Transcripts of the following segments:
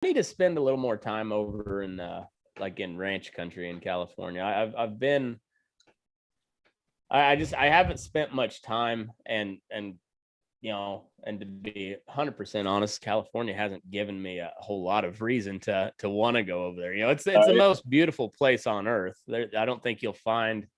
need to spend a little more time over in like in ranch country in California. I've been. I haven't spent much time, and you know, and to be 100% honest, California hasn't given me a whole lot of reason to want to go over there. You know, it's the most beautiful place on earth. I don't think you'll find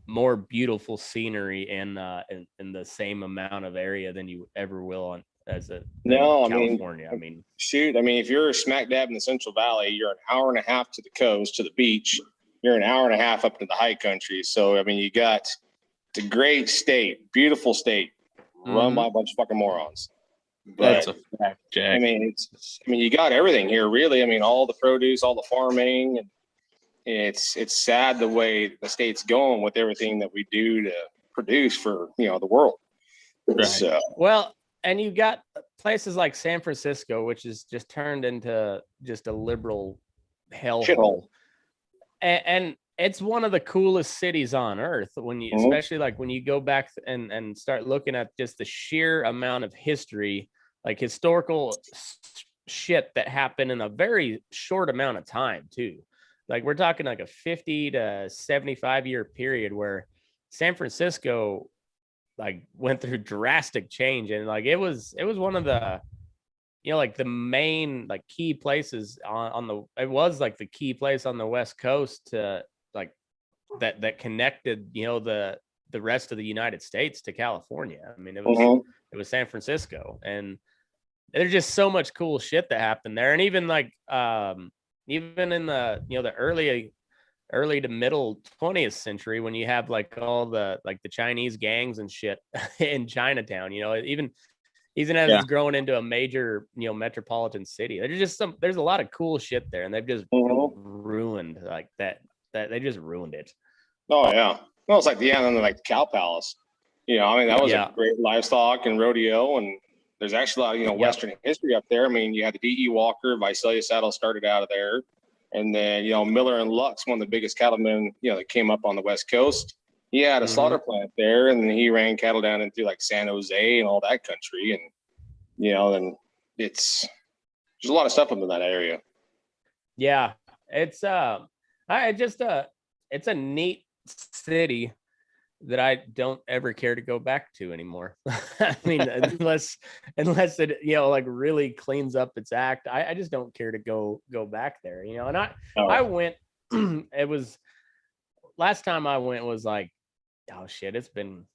more beautiful scenery in the same amount of area than you ever will on California. I mean, shoot, I mean, if you're smack dab in the Central Valley, you're an hour and a half to the coast, to the beach. You're an hour and a half up to the high country. So, I mean, it's a great state, beautiful state, run by a bunch of fucking morons. But, that's a fact, Jack. I mean, you got everything here, really. I mean, all the produce, all the farming, and it's sad the way the state's going with everything that we do to produce for, you know, the world. Right. So, well, and you got places like San Francisco, which is just turned into just a liberal hellhole. And it's one of the coolest cities on earth when you, especially like when you go back and start looking at just the sheer amount of history, like historical shit that happened in a very short amount of time too. Like we're talking like a 50 to 75 year period where San Francisco like went through drastic change. And like, it was one of the, you know, like the main like key places it was like the key place on the West Coast to like that connected, you know, the rest of the United States to California. I mean, it was San Francisco, and there's just so much cool shit that happened there. And even like even in the, you know, the early to middle 20th century, when you have like all the like the Chinese gangs and shit in Chinatown, you know, even as it's growing into a major, you know, metropolitan city. There's a lot of cool shit there, and they've just ruined like that they just ruined it. Oh yeah. Well, it's like and then like the Cow Palace. You know, I mean, that was a great livestock and rodeo, and there's actually a lot of, you know, Western history up there. I mean, you had the D.E. Walker, Visalia saddle started out of there. And then, you know, Miller and Lux, one of the biggest cattlemen, you know, that came up on the West Coast. He had a slaughter plant there, and then he ran cattle down into like San Jose and all that country. And, you know, then there's a lot of stuff up in that area. Yeah. It's it's a neat city that I don't ever care to go back to anymore. I mean, unless it, you know, like really cleans up its act, I just don't care to go back there, you know. And I went, it was last time I went was like, oh shit, it's been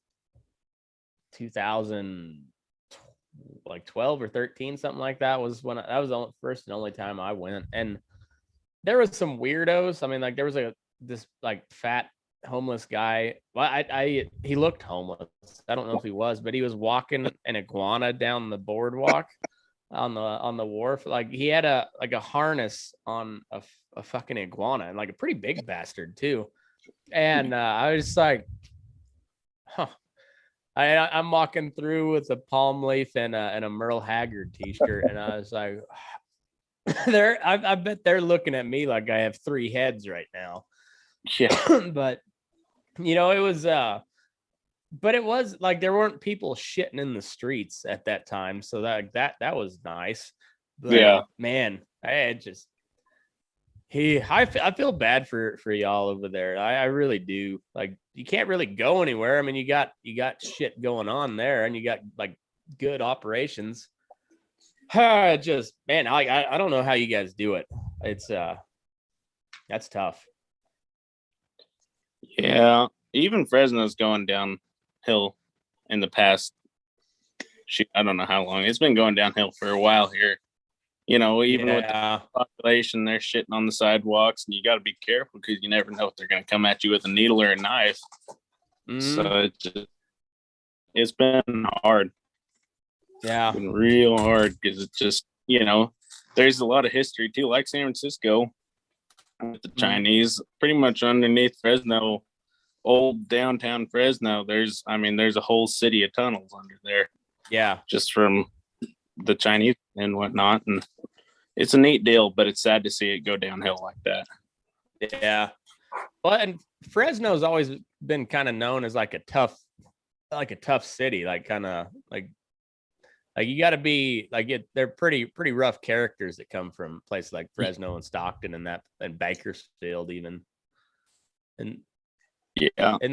2012 or 13, something like that was when that was the first and only time I went. And there was some weirdos. I mean, like there was this like fat homeless guy. Well, he looked homeless. I don't know if he was, but he was walking an iguana down the boardwalk on the wharf. Like he had a harness on a fucking iguana, and like a pretty big bastard too. And I was just like, huh. I'm walking through with a palm leaf and a Merle Haggard t-shirt, and I was like, I bet they're looking at me like I have 3 heads right now. Yeah. But you know, it was but it was like there weren't people shitting in the streets at that time, so that was nice. But, man, I feel bad for y'all over there. I really do. Like, you can't really go anywhere. I mean, you got shit going on there, and you got like good operations. Just, man, I don't know how you guys do it. It's that's tough. Yeah, even Fresno's going downhill in the past. I don't know how long. It's been going downhill for a while here. You know, even with the population, they're shitting on the sidewalks, and you got to be careful because you never know if they're going to come at you with a needle or a knife. So it's been hard. Yeah, it's been real hard because it's just, you know, there's a lot of history too, like San Francisco with the Chinese, pretty much underneath Fresno, old downtown Fresno. There's a whole city of tunnels under there. Yeah, just from the Chinese and whatnot, and it's a neat deal, but it's sad to see it go downhill like that. Yeah, well, and Fresno's always been kind of known as like a tough city, like kind of like Like you got to be like it. They're pretty rough characters that come from places like Fresno and Stockton and Bakersfield even. And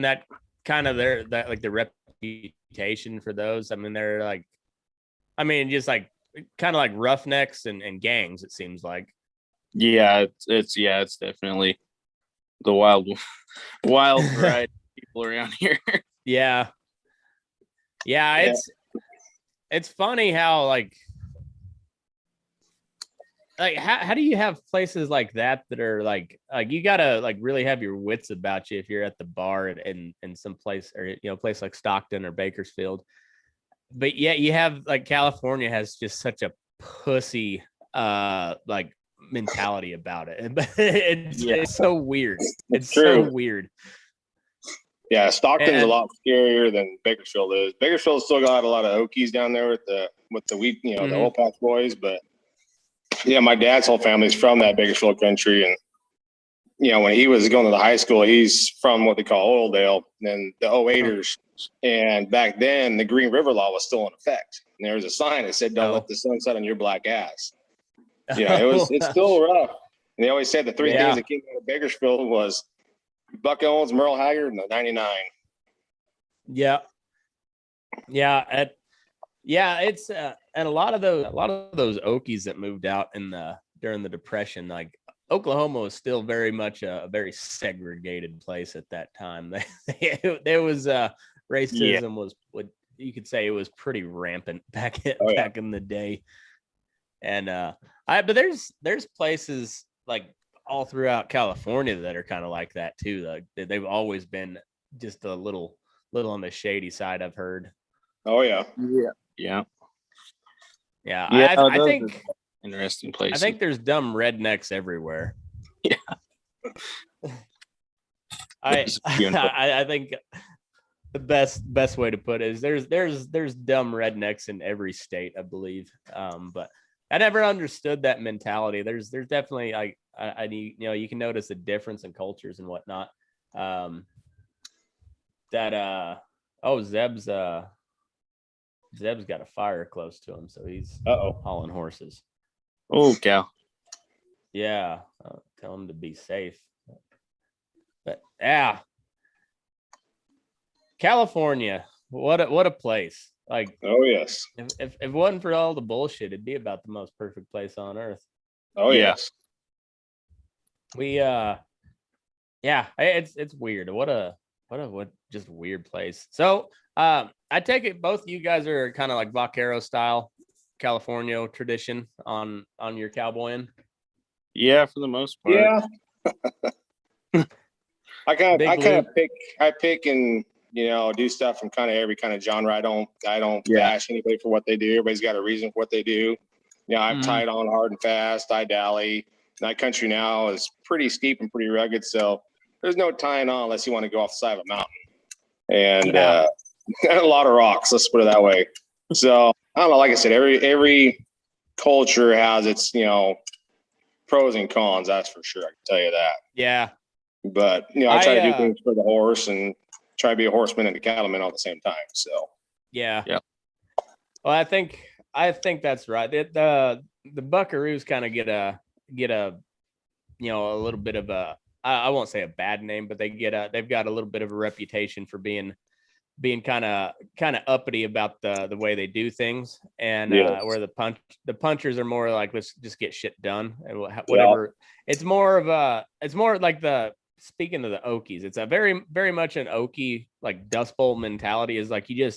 that kind of the reputation for those. I mean, they're like, just like kind of like roughnecks and gangs. It seems like. Yeah, it's definitely the wild variety of people around here. Yeah. It's funny how like how do you have places like that are like you gotta like really have your wits about you if you're at the bar in some place or place like Stockton or Bakersfield, but yet you have like California has just such a pussy like mentality about it. It's so weird. It's true. So weird. Yeah, Stockton's a lot scarier than Bakersfield is. Bakersfield's still got a lot of Okies down there with the wheat, the oil patch boys. But yeah, my dad's whole family's from that Bakersfield country, and when he was going to the high school, he's from what they call Oildale, and the 08ers. And back then, the Green River Law was still in effect. And there was a sign that said, "Don't let the sun set on your black ass." It's still rough. And they always said the three things that came out of Bakersfield was Buck Owens, Merle Haggard, and the 99. Yeah. It's and a lot of those Okies that moved out during the Depression, like Oklahoma was still very much a very segregated place at that time. There was racism was what you could say it was pretty rampant back in the day. And but there's places like all throughout California that are kind of like that too. Like they've always been just a little on the shady side, I've heard. Oh yeah. I think interesting places. I think there's dumb rednecks everywhere. Yeah. I think the best way to put it is there's dumb rednecks in every state, I believe. But I never understood that mentality. There's definitely you can notice a difference in cultures and whatnot. Zeb's got a fire close to him, so he's hauling horses. Oh, cow. Yeah, tell him to be safe. But yeah, California, what a place! Like, oh yes, if it wasn't for all the bullshit, it'd be about the most perfect place on earth. Oh yes, it's weird. What just weird place. So I take it both of you guys are kind of like vaquero style California tradition on your cowboying. Yeah, for the most part. Yeah. I pick and do stuff from kind of every kind of genre. I don't bash anybody for what they do. Everybody's got a reason for what they do. I've tied on hard and fast. I dally. My country now is pretty steep and pretty rugged, so there's no tying on unless you want to go off the side of a mountain. And a lot of rocks, let's put it that way. So I don't know, like I said, every culture has its, pros and cons, that's for sure. I can tell you that. Yeah. But I try to do things for the horse and try to be a horseman and a cattleman all at the same time. So yeah. Well, I think that's right. The Buckaroos kind of get a little bit of a, I won't say a bad name, but they've got a little bit of a reputation for being kind of uppity about the way they do things, and where the punchers are more like, let's just get shit done and whatever. Yeah. It's more like speaking of the Okies, it's a very, very much an Okie like Dust Bowl mentality, is like you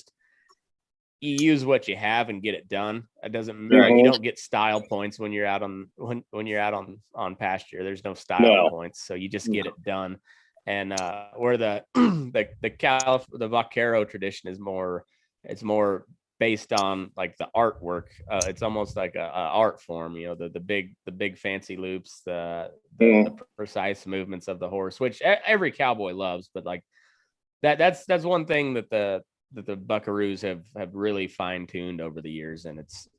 use what you have and get it done. It doesn't like you don't get style points when you're out on pasture. There's no style points, so you just get it done. And where the vaquero tradition is more, it's more based on like the artwork. It's almost like a art form, the big fancy loops, the precise movements of the horse, which every cowboy loves. But like that's one thing that the Buckaroos have really fine-tuned over the years, and it's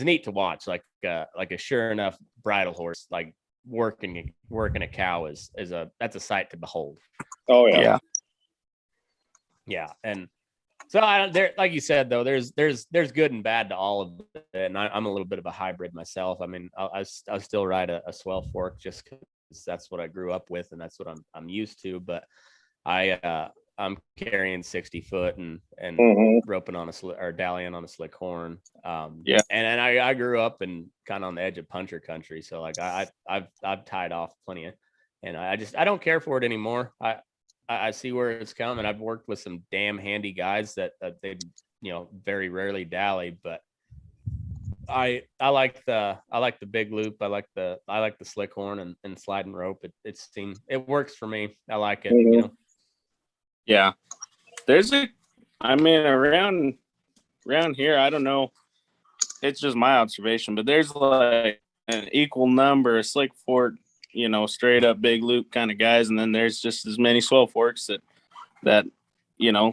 neat to watch. Like a sure enough bridle horse like working a cow that's a sight to behold. Oh yeah. And So there, like you said, though, there's good and bad to all of it, and I'm a little bit of a hybrid myself. I mean, I still ride a swell fork just because that's what I grew up with and that's what I'm used to. But I'm carrying 60 foot and roping on or dallying on a slick horn. And I grew up in kind of on the edge of puncher country, so like I've tied off plenty of, and I don't care for it anymore. I see where it's coming. I've worked with some damn handy guys that they very rarely dally, but I like the big loop. I like the slick horn and sliding rope. It works for me. I like it. Yeah, around here, I don't know. It's just my observation, but there's like an equal number of slick fork, straight up big loop kind of guys, and then there's just as many swell forks that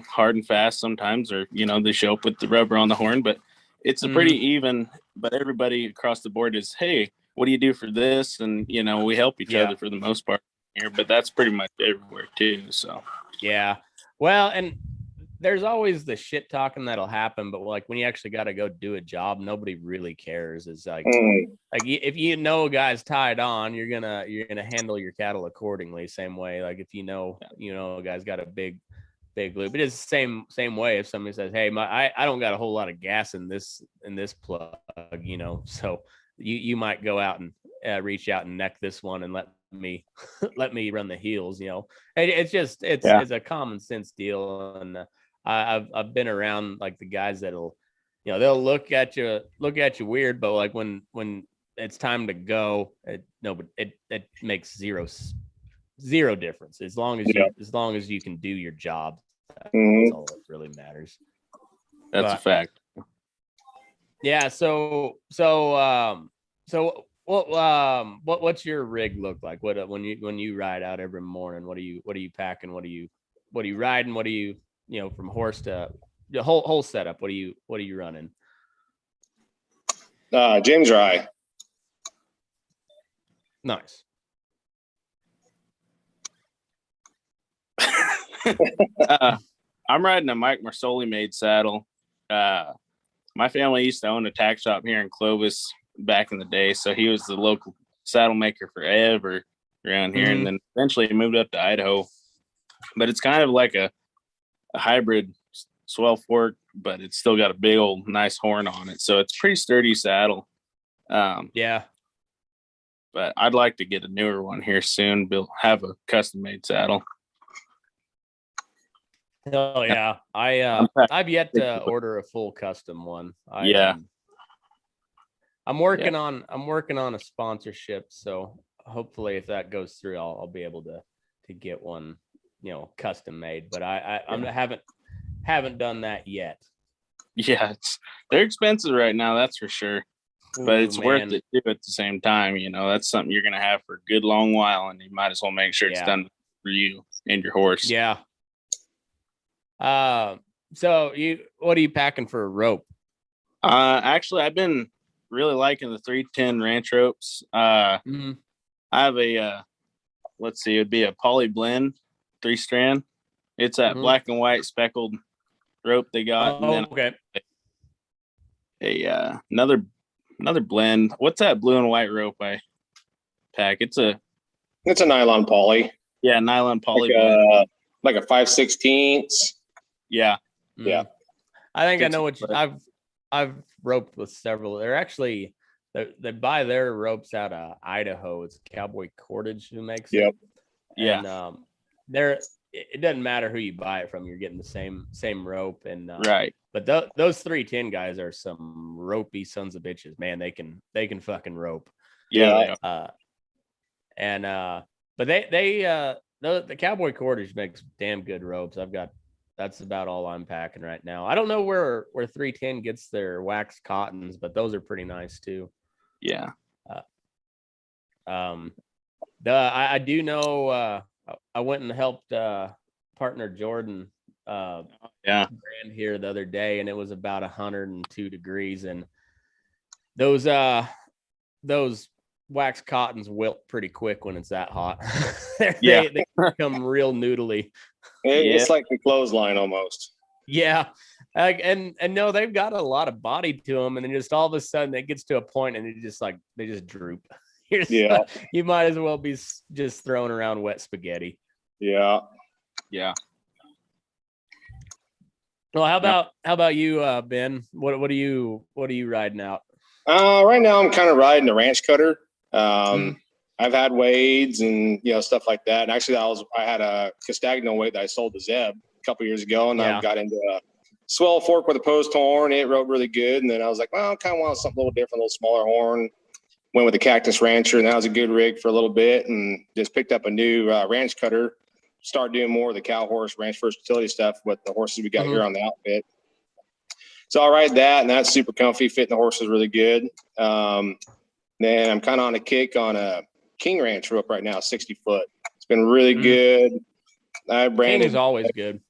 hard and fast sometimes, or they show up with the rubber on the horn, but it's a pretty even. But everybody across the board is, hey, what do you do for this? And we help each other for the most part here, but that's pretty much everywhere too. So yeah, well, and there's always the shit talking that'll happen, but like when you actually got to go do a job, nobody really cares. It's like if a guy's tied on, you're gonna handle your cattle accordingly. Same way, like if a guy's got a big loop, it is the same way. If somebody says, "Hey, I don't got a whole lot of gas in this plug," so you might go out and reach out and neck this one and let me run the heels. It's a common sense deal, and I've been around like the guys that'll they'll look at you weird, but like when it's time to go, it makes zero difference as long as you can do your job. That's all that really matters. That's a fact. Yeah. So what's your rig look like? What when you ride out every morning? What are you packing? What are you riding? What are you from horse to the whole setup? What are you running? James Rye. Nice. I'm riding a Mike Marsoli made saddle. My family used to own a tack shop here in Clovis back in the day, so he was the local saddle maker forever around here, and then eventually he moved up to Idaho. But it's kind of like a hybrid swell fork, but it's still got a big old nice horn on it, so it's a pretty sturdy saddle. Yeah, but I'd like to get a newer one here soon. Have a custom made saddle. Oh yeah, I've yet to order a full custom one. I'm working on a sponsorship, so hopefully if that goes through, I'll be able to get one, custom made. But I haven't done that yet. Yeah, they're expensive right now, that's for sure. But it's worth it too at the same time. That's something you're gonna have for a good long while, and you might as well make sure it's done for you and your horse. Yeah. So what are you packing for a rope? Actually, I've been really liking the 310 ranch ropes. I have a let's see, it'd be a poly blend 3-strand. It's that black and white speckled rope they got. And then another blend. What's that blue and white rope I pack? It's a nylon poly. Yeah, nylon poly. Like a 5/16. Yeah. Yeah. I think I know what I've roped with several. They're actually they buy their ropes out of Idaho. It's Cowboy Cordage who makes it. Yeah. And it doesn't matter who you buy it from, you're getting the same rope. And right. But those 310 guys are some ropey sons of bitches, man. They can fucking rope. Yeah. But the Cowboy Cordage makes damn good ropes. That's about all I'm packing right now. I don't know where 310 gets their wax cottons, but those are pretty nice too. Yeah. I do know. I went and helped partner Jordan brand here the other day, and it was about 102 degrees, and those wax cottons wilt pretty quick when it's that hot. They become real noodly. It's like a clothesline almost. Yeah. And no, they've got a lot of body to them, and then just all of a sudden it gets to a point and they just droop. You might as well be just throwing around wet spaghetti. Yeah. Well, how about you, Ben? What are you riding out? Right now I'm kind of riding the ranch cutter. I've had wades and stuff like that. And actually, I had a Castagno weight that I sold to Zeb a couple years ago, and I got into a swell fork with a post horn. It rode really good, and then I was like, well, I kind of want something a little different, a little smaller horn. Went with the Cactus Rancher, and that was a good rig for a little bit, and just picked up a new ranch cutter. Started doing more of the cow horse ranch versatility stuff with the horses we got here on the outfit. So I'll ride that, and that's super comfy, fitting the horses really good. Then I'm kind of on a kick on a King Ranch rope right now, 60 foot. It's been really good. King is always good.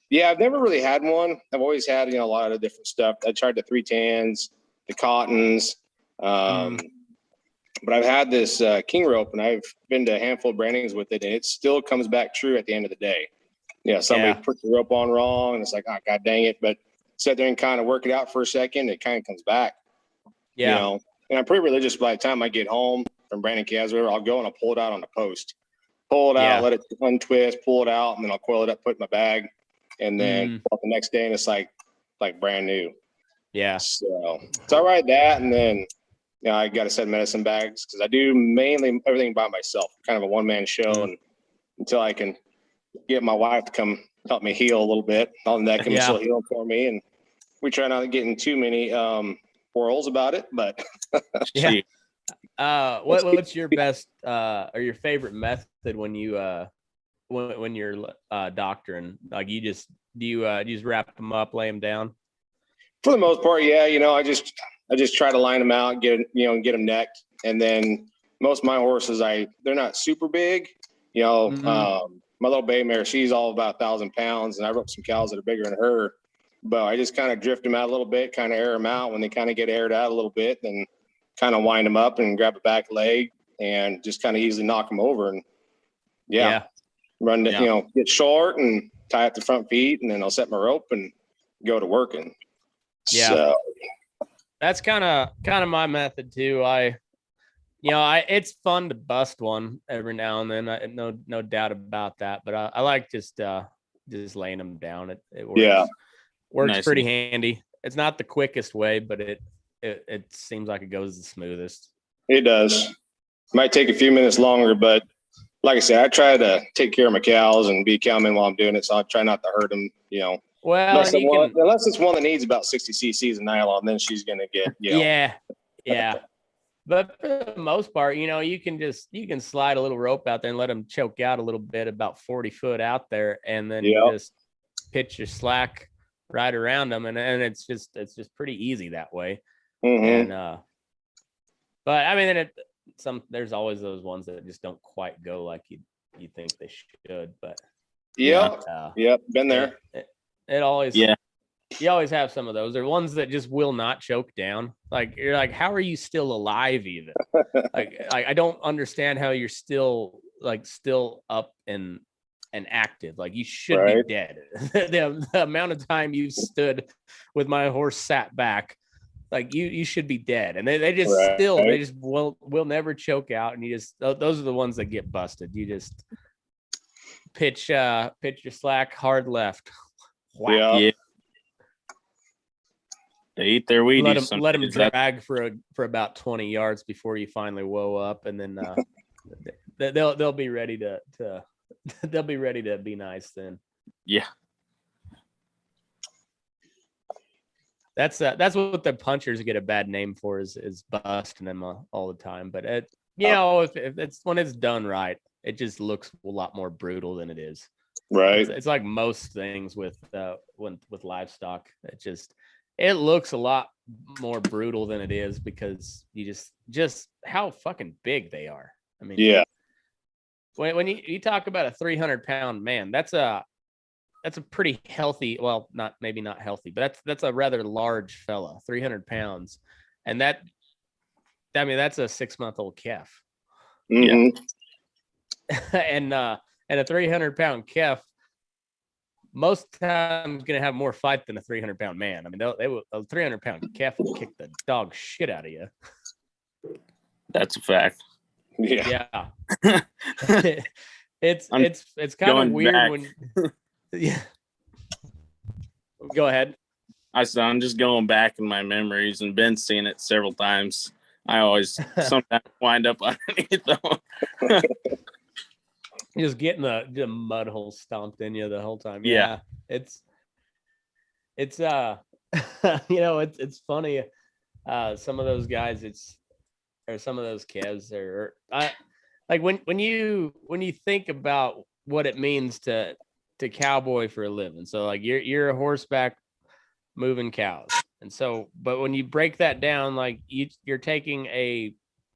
Yeah, I've never really had one. I've always had a lot of different stuff. I tried the 310s, the cottons, but I've had this King rope, and I've been to a handful of brandings with it, and it still comes back true at the end of the day. Somebody put the rope on wrong, and it's like, oh, God dang it. But sit there and kind of work it out for a second, it kind of comes back. And I'm pretty religious. By the time I get home from Brandon Caswell, I'll go and I'll pull it out on the post. Pull it out, let it untwist, pull it out, and then I'll coil it up, put it in my bag, and then pull it the next day, and it's like brand new. Yeah. So I ride that, and then I got a set of medicine bags because I do mainly everything by myself, kind of a one-man show, and until I can get my wife to come help me heal a little bit, all that can be still healing for me, and we try not to get in too many whirls about it, but what's your best or your favorite method when you when you're doctoring? Like you just wrap them up, lay them down? For the most part, I just try to line them out, get them necked, and then most of my horses, they're not super big. My little bay mare, she's all about 1,000 pounds, and I roped some cows that are bigger than her. But I just kind of drift them out a little bit, kind of air them out. When they kind of get aired out a little bit, then kind of wind them up and grab a back leg and just kind of easily knock them over. And run to, get short and tie up the front feet, and then I'll set my rope and go to working. So that's kind of my method too. It's fun to bust one every now and then. No doubt about that. But I like just laying them down. It works. Works nice. Pretty handy. It's not the quickest way, but it seems like it goes the smoothest. It does. Might take a few minutes longer, but like I said, I try to take care of my cows and be a cowman while I'm doing it. So I try not to hurt them, Well, unless it's one that needs about 60 cc's of nylon, then she's going to get, Yeah. But for the most part, you can slide a little rope out there and let them choke out a little bit, about 40 foot out there, and then you just pitch your slack right around them, and it's just pretty easy that way. And but I mean, there's always those ones that just don't quite go like you think they should. But been there. It always you always have some of those. There are ones that just will not choke down. Like you're like, how are you still alive even? like I don't understand how you're still up and active. Like you should be dead. the amount of time you've stood with my horse sat back, like you should be dead. And they just they just will never choke out. And those are the ones that get busted. You just pitch your slack hard left. Wow. Yeah. They eat their Wheaties. Let them drag for about 20 yards before you finally whoa up, and then they'll be ready to they'll be ready to be nice then. Yeah. That's what the punchers get a bad name for is busting them all the time. But if it's when it's done right, it just looks a lot more brutal than it is. Right. It's like most things with livestock. It looks a lot more brutal than it is because you just how fucking big they are. I mean, when you talk about a 300-pound man, that's a pretty healthy. Well, maybe not healthy, but that's a rather large fella. 300 pounds, and that's a 6-month-old calf. Mm-hmm. and a 300-pound calf most times going to have more fight than a 300-pound man. I mean, they will, a 300-pound calf will kick the dog shit out of you. That's a fact. Yeah. It's kind of weird back. when. Yeah. Go ahead. I'm just going back in my memories, and Ben's seen it several times. I always sometimes wind up underneath them. Just getting the mud hole stomped in you the whole time. Yeah. It's it's funny. Some of those guys, or some of those kids like when you think about what it means to cowboy for a living. So like you're a horseback moving cows. And so, but when you break that down, like you're taking a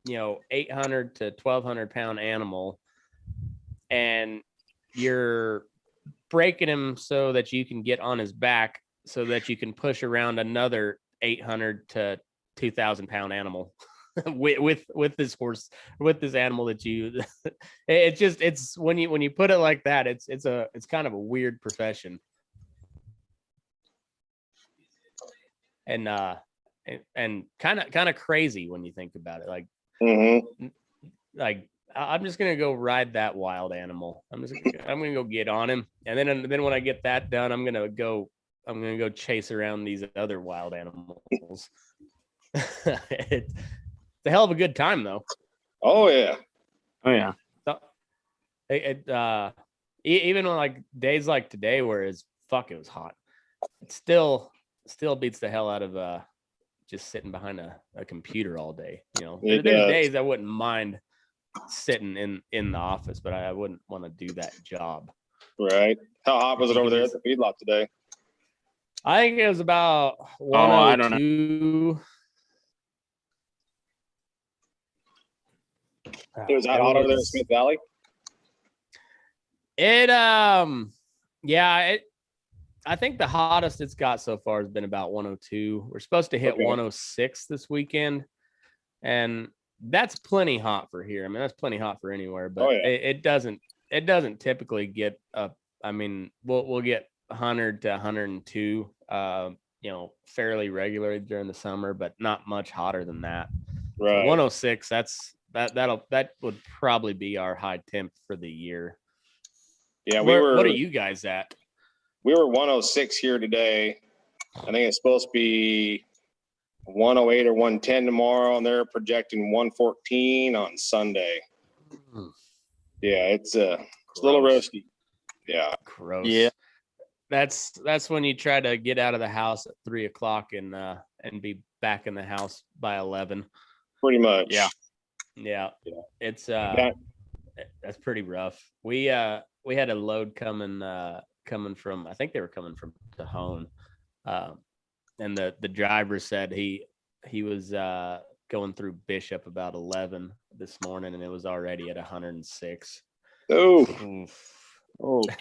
800 to 1,200 pound animal, and you're breaking him so that you can get on his back, so that you can push around another 800 to 2,000 pound animal with this horse, with this animal that you. It's when you put it like that, it's kind of a weird profession. And kind of crazy when you think about it. Like, like I'm just gonna go ride that wild animal. I'm gonna go get on him, and then when I get that done, I'm gonna go chase around these other wild animals. It's a hell of a good time, though. Oh yeah. So, even on like days like today, where it was hot, it still beats the hell out of just sitting behind a computer all day. There's days I wouldn't mind sitting in the office, but I wouldn't want to do that job. Right. How hot was it over there at the feedlot today? I think it was about 102. I don't know. It was hot over there in Smith Valley. I think the hottest it's got so far has been about 102. We're supposed to hit 106 this weekend, and that's plenty hot for here. I mean, that's plenty hot for anywhere, but it doesn't typically get up. I mean, we'll get 100 to 102, fairly regularly during the summer, but not much hotter than that. Right. So 106. That would probably be our high temp for the year. Yeah, what are you guys at? We were 106 here today. I think it's supposed to be 108 or 110 tomorrow, and they're projecting 114 on Sunday. Yeah, it's a little roasty. Yeah. Gross. Yeah. That's when you try to get out of the house at 3:00 and be back in the house by 11. Pretty much. Yeah. It's that's pretty rough. We had a load coming from, I think they were coming from Tejon, and the driver said he was going through Bishop about 11 this morning, and it was already at 106. Oh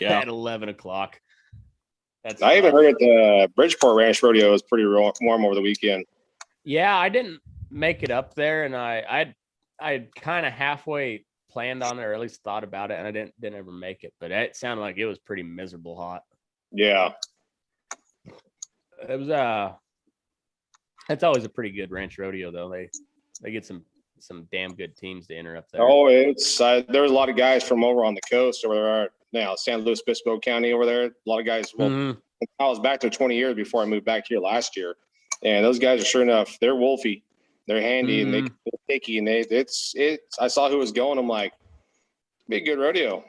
At 11 o'clock. I even heard at the Bridgeport Ranch Rodeo was pretty warm over the weekend. Yeah, I didn't make it up there, and I kind of halfway planned on it, or at least thought about it, and I didn't ever make it. But it sounded like it was pretty miserable hot. Yeah. It was it's always a pretty good ranch rodeo, though. They get some damn good teams to enter up there. Oh, it's there was a lot of guys from over on the coast over there now, San Luis Obispo County over there. A lot of guys. Well, I was back there 20 years before I moved back here last year, and those guys are sure enough. They're wolfy. They're handy and they're picky, and it's. I saw who was going. I'm like, be a good rodeo.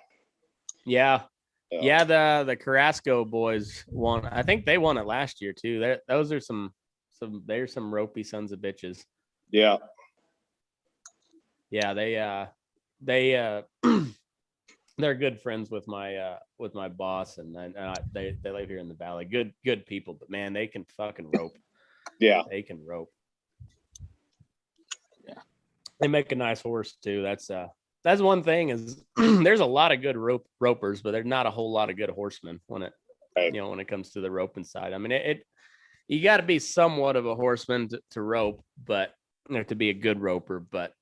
Yeah. The Carrasco boys won. I think they won it last year too. Those are they're some ropey sons of bitches. Yeah. Yeah, they're good friends with my boss, and they live here in the valley. Good people, but man, they can fucking rope. Yeah, they can rope. Yeah, they make a nice horse too. That's one thing is there's a lot of good ropers, but there's not a whole lot of good horsemen when it comes to the roping side. I mean, you got to be somewhat of a horseman to rope, but to be a good roper. But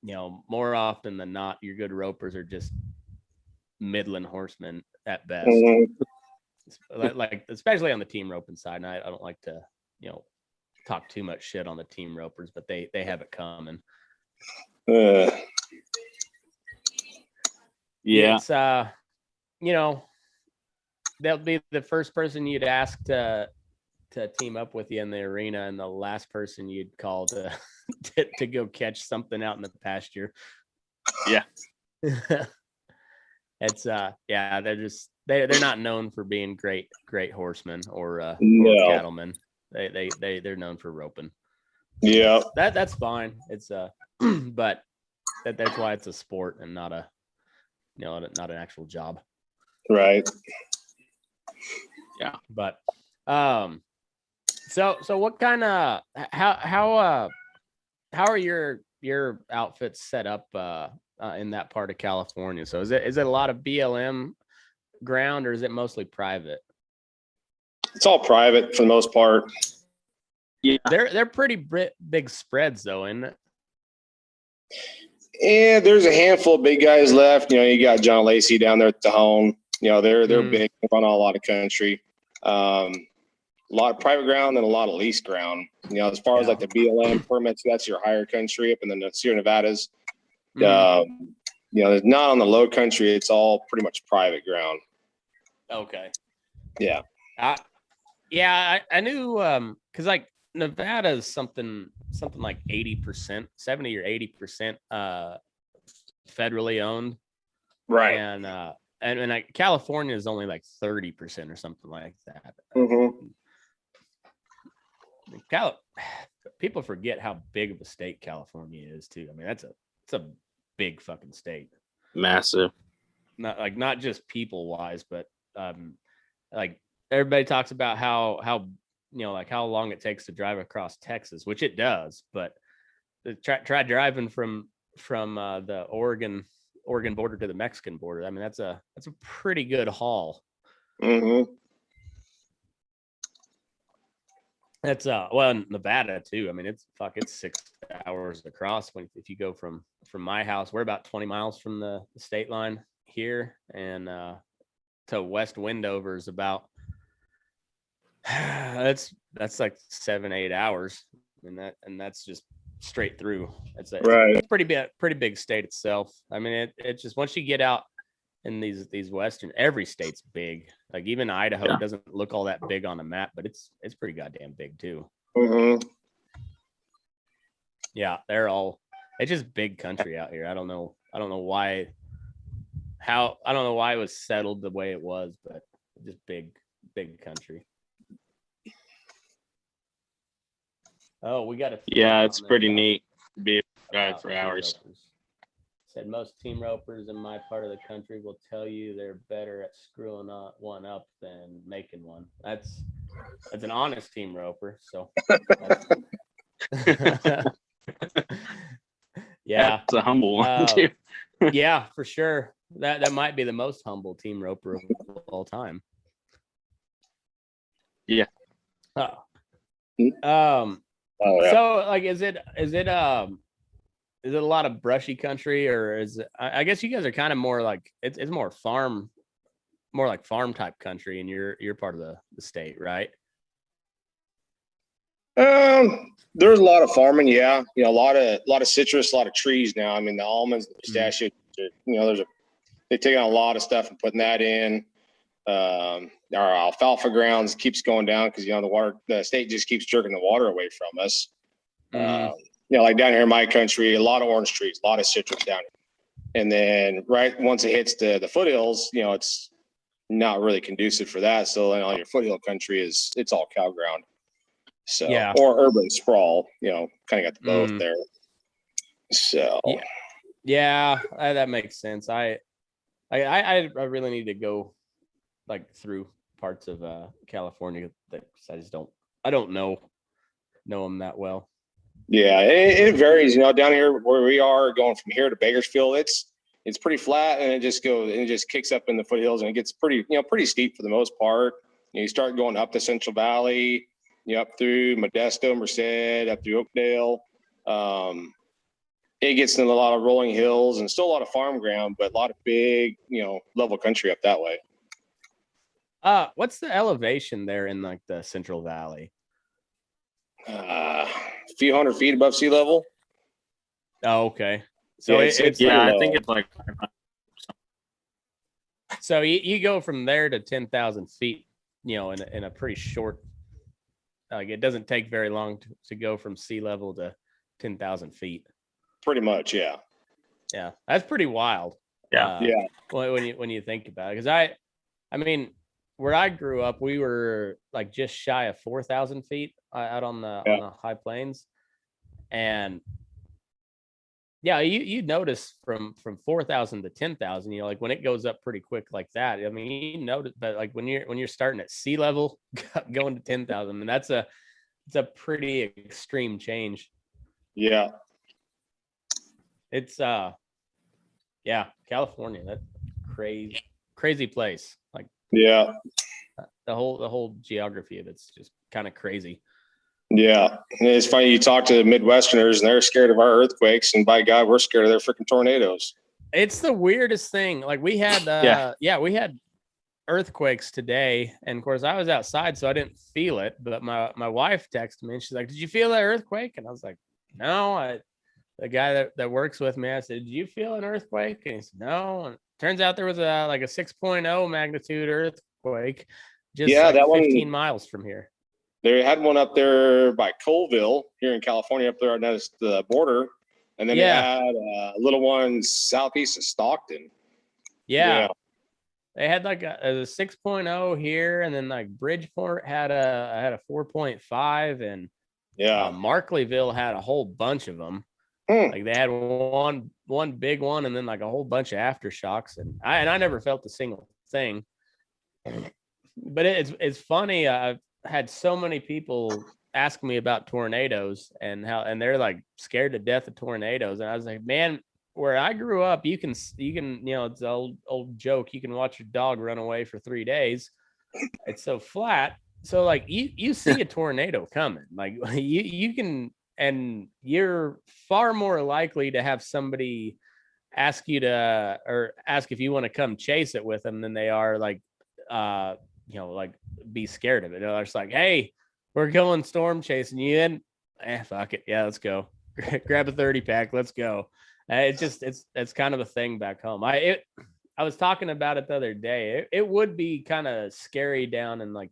more often than not, your good ropers are just middling horsemen at best. like especially on the team roping side. And I don't like to, talk too much shit on the team ropers, but they have it coming. Yeah. It's they'll be the first person you'd ask to team up with you in the arena, and the last person you'd call to go catch something out in the pasture. Yeah. It's they're not known for being great horsemen or cattlemen. They're known for roping. Yeah. That's fine. It's but that's why it's a sport and not a not an actual job. Right. Yeah. But so what kind of how are your outfits set up in that part of California? So is it a lot of BLM ground, or is it mostly private? It's all private for the most part. Yeah. They're pretty big spreads though, isn't it? Yeah, there's a handful of big guys left. You got John Lacey down there at the home. They're big, run on a lot of country. A lot of private ground and a lot of leased ground. As far as like the BLM permits, that's your higher country up in the Sierra Nevadas. There's not on the low country. It's all pretty much private ground. Okay. Yeah. I knew because like Nevada is something like 80%, 70 or 80% federally owned. Right. And like California is only like 30% or something like that. Mm-hmm. People forget how big of a state California is too. I mean, it's a big fucking state. Massive. Not just people wise, but like everybody talks about how like how long it takes to drive across Texas, which it does, but try driving from the Oregon border to the Mexican border. I mean, that's a pretty good haul. Mm-hmm. That's in Nevada too. I mean, it's 6 hours across if you go from my house. We're about 20 miles from the state line here, and to West Wendover is about that's like 7-8 hours, and that's just straight through. It's a pretty big state itself. I mean, it's just once you get out in these western, every state's big. Like even Idaho doesn't look all that big on a map, but it's pretty goddamn big too. Mm-hmm. Yeah, it's just big country out here. I don't know why it was settled the way it was, but just big country. Oh, we got it's pretty neat to be able to drive for hours. Said most team ropers in my part of the country will tell you they're better at screwing one up than making one. That's an honest team roper. So yeah, it's a humble one too. Yeah, for sure. That might be the most humble team roper of all time. Yeah. So like, is it a lot of brushy country, or is it, I guess you guys are kind of more like it's more like farm type country in your part of the state, right? There's a lot of farming. Yeah. A lot of citrus, a lot of trees now. I mean, the almonds, the pistachios, they're taking a lot of stuff and putting that in. Our alfalfa grounds keeps going down because the state just keeps jerking the water away from us. Like down here in my country, a lot of orange trees, a lot of citrus down here. And then right once it hits the foothills, it's not really conducive for that. So all your foothill country it's all cow ground. So or urban sprawl, kind of got the both there. So yeah, that makes sense. I really need to go like through parts of California that I don't know them that well. Yeah, it varies. Down here where we are, going from here to Bakersfield, it's pretty flat, and it just kicks up in the foothills, and it gets pretty steep for the most part. You start going up the Central Valley, up through Modesto, Merced, up through Oakdale. It gets into a lot of rolling hills and still a lot of farm ground, but a lot of big, level country up that way. What's the elevation there in like the Central Valley? A few hundred feet above sea level. Oh, okay. So yeah, it's I think it's like. So you go from there to 10,000 feet, in a pretty short. Like it doesn't take very long to go from sea level to 10,000 feet. Pretty much, yeah. Yeah, that's pretty wild. Yeah. When you think about it, because I mean, where I grew up, we were like just shy of 4,000 feet out on the high plains, and yeah, you notice from 4,000 to 10,000, like when it goes up pretty quick like that. I mean, you notice, but like when you're starting at sea level, going to 10,000, and it's a pretty extreme change. Yeah, it's California, that crazy place. Like yeah, the whole geography of it's just kind of crazy. Yeah, and it's funny, you talk to Midwesterners and they're scared of our earthquakes, and by God, we're scared of their freaking tornadoes. It's the weirdest thing. Like we had we had earthquakes today, and of course I was outside, so I didn't feel it, but my wife texted me and she's like, "Did you feel that earthquake?" And I was like, "No." The guy that works with me, I said, "Did you feel an earthquake?" And he said, "No." And it turns out there was a 6.0 magnitude earthquake just that 15 miles from here. They had one up there by Colville here in California, up there on the border. And then they had a little one southeast of Stockton. Yeah. They had like a 6.0 here, and then like Bridgeport had a 4.5, and Markleyville had a whole bunch of them. Like they had one big one, and then like a whole bunch of aftershocks, and I never felt a single thing. But it's funny. I've had so many people ask me about tornadoes and they're like scared to death of tornadoes, and I was like, man, where I grew up, you can it's an old joke. You can watch your dog run away for 3 days. It's so flat. So like you see a tornado coming, like you can, and you're far more likely to have somebody ask you to, or ask if you want to come chase it with them, than they are like, like be scared of it. They're just like, "Hey, we're going storm chasing you in. Fuck it. Yeah, let's go. Grab a 30 pack. Let's go." It's kind of a thing back home. I was talking about it the other day. It would be kind of scary down in like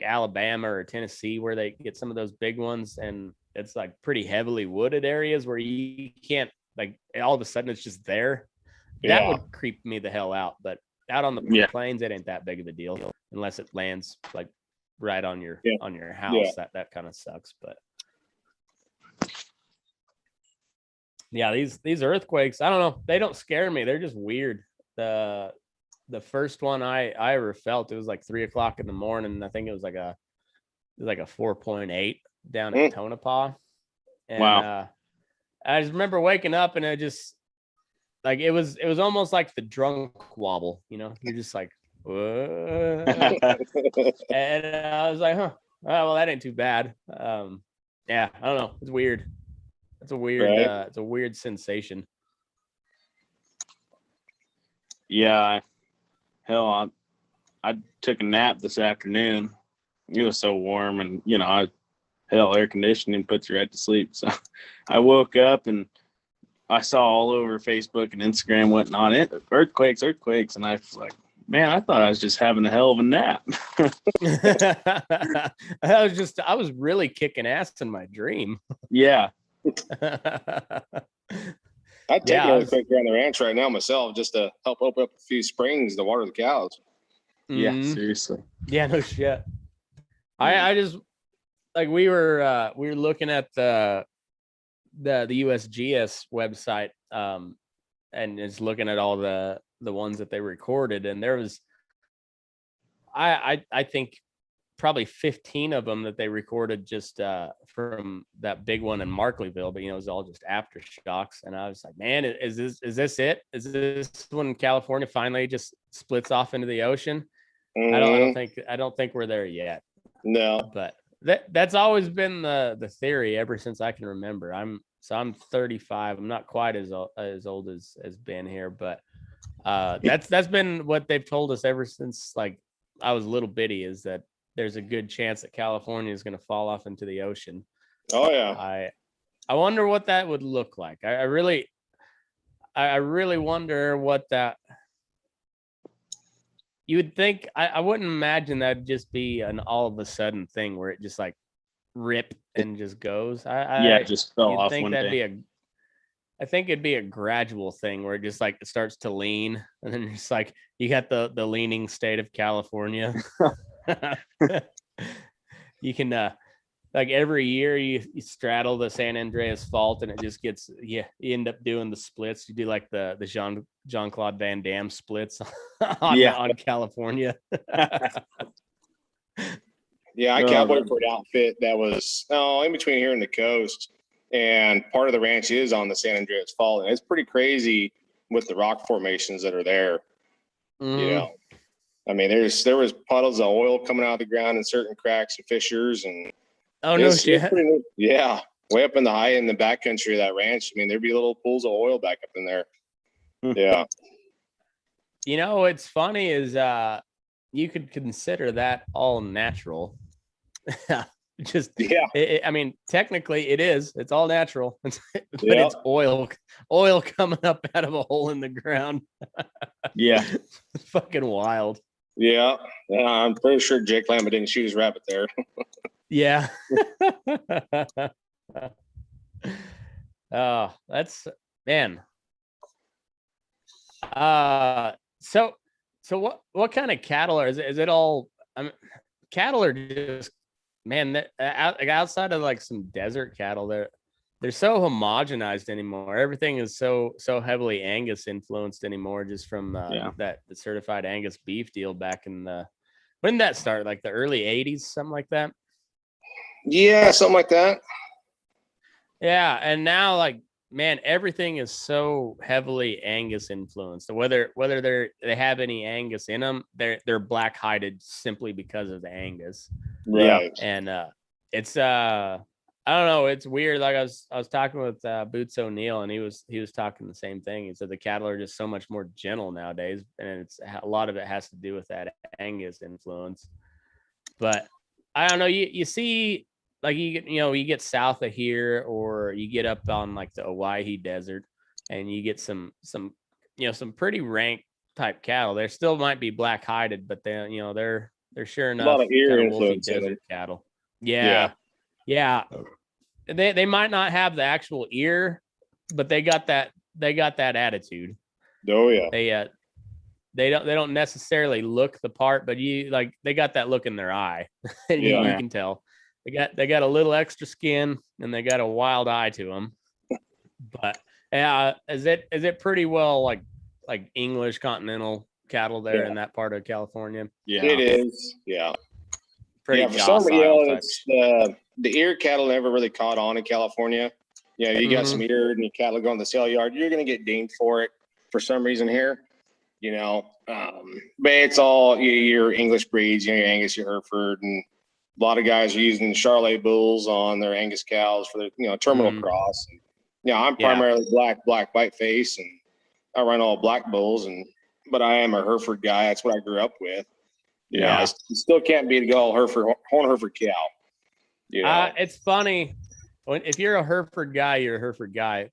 Alabama or Tennessee, where they get some of those big ones, and it's like pretty heavily wooded areas where you can't, like, all of a sudden it's just there. That would creep me the hell out. But out on the plains, it ain't that big of a deal unless it lands like right on your house. That kind of sucks. But yeah, these earthquakes, I don't know, they don't scare me. They're just weird. The first one I ever felt, it was like 3:00 in the morning. I think it was like a 4.8 down at Tonopah. And wow. I just remember waking up, and it just, like, it was almost like the drunk wobble, you're just like, whoa. And I was like, huh, oh, well, that ain't too bad. I don't know. It's weird. It's a weird, it's a weird sensation. Yeah. Hell, I took a nap this afternoon. It was so warm, and air conditioning puts you right to sleep. So I woke up and I saw all over Facebook and Instagram whatnot, earthquakes, and I was like, man, I thought I was just having a hell of a nap. I was really kicking ass in my dream. Yeah. I'd take an earthquake around the ranch right now myself, just to help open up a few springs to water the cows. Yeah, seriously. Yeah, no shit. I just, like, we were looking at the USGS website, and just looking at all the ones that they recorded, and there was, I think, probably 15 of them that they recorded just from that big one in Markleyville, but it was all just aftershocks. And I was like, man, is this it? Is this when California finally just splits off into the ocean? I don't think we're there yet. No, but that's always been the theory ever since I can remember. I'm 35. I'm not quite as old as Ben here, but That's been what they've told us ever since like I was little bitty, is that there's a good chance that California is going to fall off into the ocean. Oh yeah. I wonder what that would look like. I really wonder what that. You would think I wouldn't imagine that'd just be an all of a sudden thing where it just like rip and just goes. It just fell off think one that'd day. be I think it'd be a gradual thing where it just like it starts to lean, and then it's like you got the leaning state of California. You can like every year you straddle the San Andreas Fault, and it just gets you end up doing the splits. You do like the Jean-Claude Van Damme splits on California. Yeah, I cowboyed for an outfit that was in between here and the coast, and part of the ranch is on the San Andreas Fault, and it's pretty crazy with the rock formations that are there. You know, I mean, there was puddles of oil coming out of the ground in certain cracks and fissures, and no shit. Yeah, way up in the backcountry of that ranch. I mean, there'd be little pools of oil back up in there. Yeah. You know, what's funny is you could consider that all natural. Just I mean, technically it is. It's all natural, but it's oil coming up out of a hole in the ground. Yeah, it's fucking wild. Yeah, I'm pretty sure Jake Lambert didn't shoot his rabbit there. Yeah. Oh, that's man. So what kind of cattle is it all? I mean, cattle are just man. Outside of like some desert cattle, they're so homogenized anymore. Everything is so heavily Angus influenced anymore, just from the certified Angus beef deal back in the when did that start? Like the early 80s, something like that. Yeah, something like that. Yeah, and now like man, everything is so heavily Angus influenced. Whether they have any Angus in them, they're black hided simply because of the Angus. Right. And it's I don't know, it's weird. Like I was talking with Boots O'Neill, and he was talking the same thing. He said the cattle are just so much more gentle nowadays, and it's a lot of it has to do with that Angus influence. But I don't know, you see like you get south of here, or you get up on like the Owyhee Desert, and you get some pretty rank type cattle. There still might be black hided, but they're sure enough a lot of ear kind of wolfy influence desert cattle. Yeah. They might not have the actual ear, but they got that attitude. Oh yeah. They don't necessarily look the part, but they got that look in their eye. You can tell. They got a little extra skin, and they got a wild eye to them. But is it pretty well like English continental cattle there in that part of California? Yeah, it is. Yeah, pretty for somebody else, the ear cattle never really caught on in California. Yeah, you got some ear and your cattle going to the sale yard, you're going to get dinged for it for some reason here. But it's all your English breeds, your Angus, your Hereford, and a lot of guys are using Charolais bulls on their Angus cows for their, terminal cross. And, I'm primarily black, white face, and I run all black bulls, but I am a Hereford guy. That's what I grew up with. I still can't beat a good old horn Hereford cow. It's funny if you're a Hereford guy, you're a Hereford guy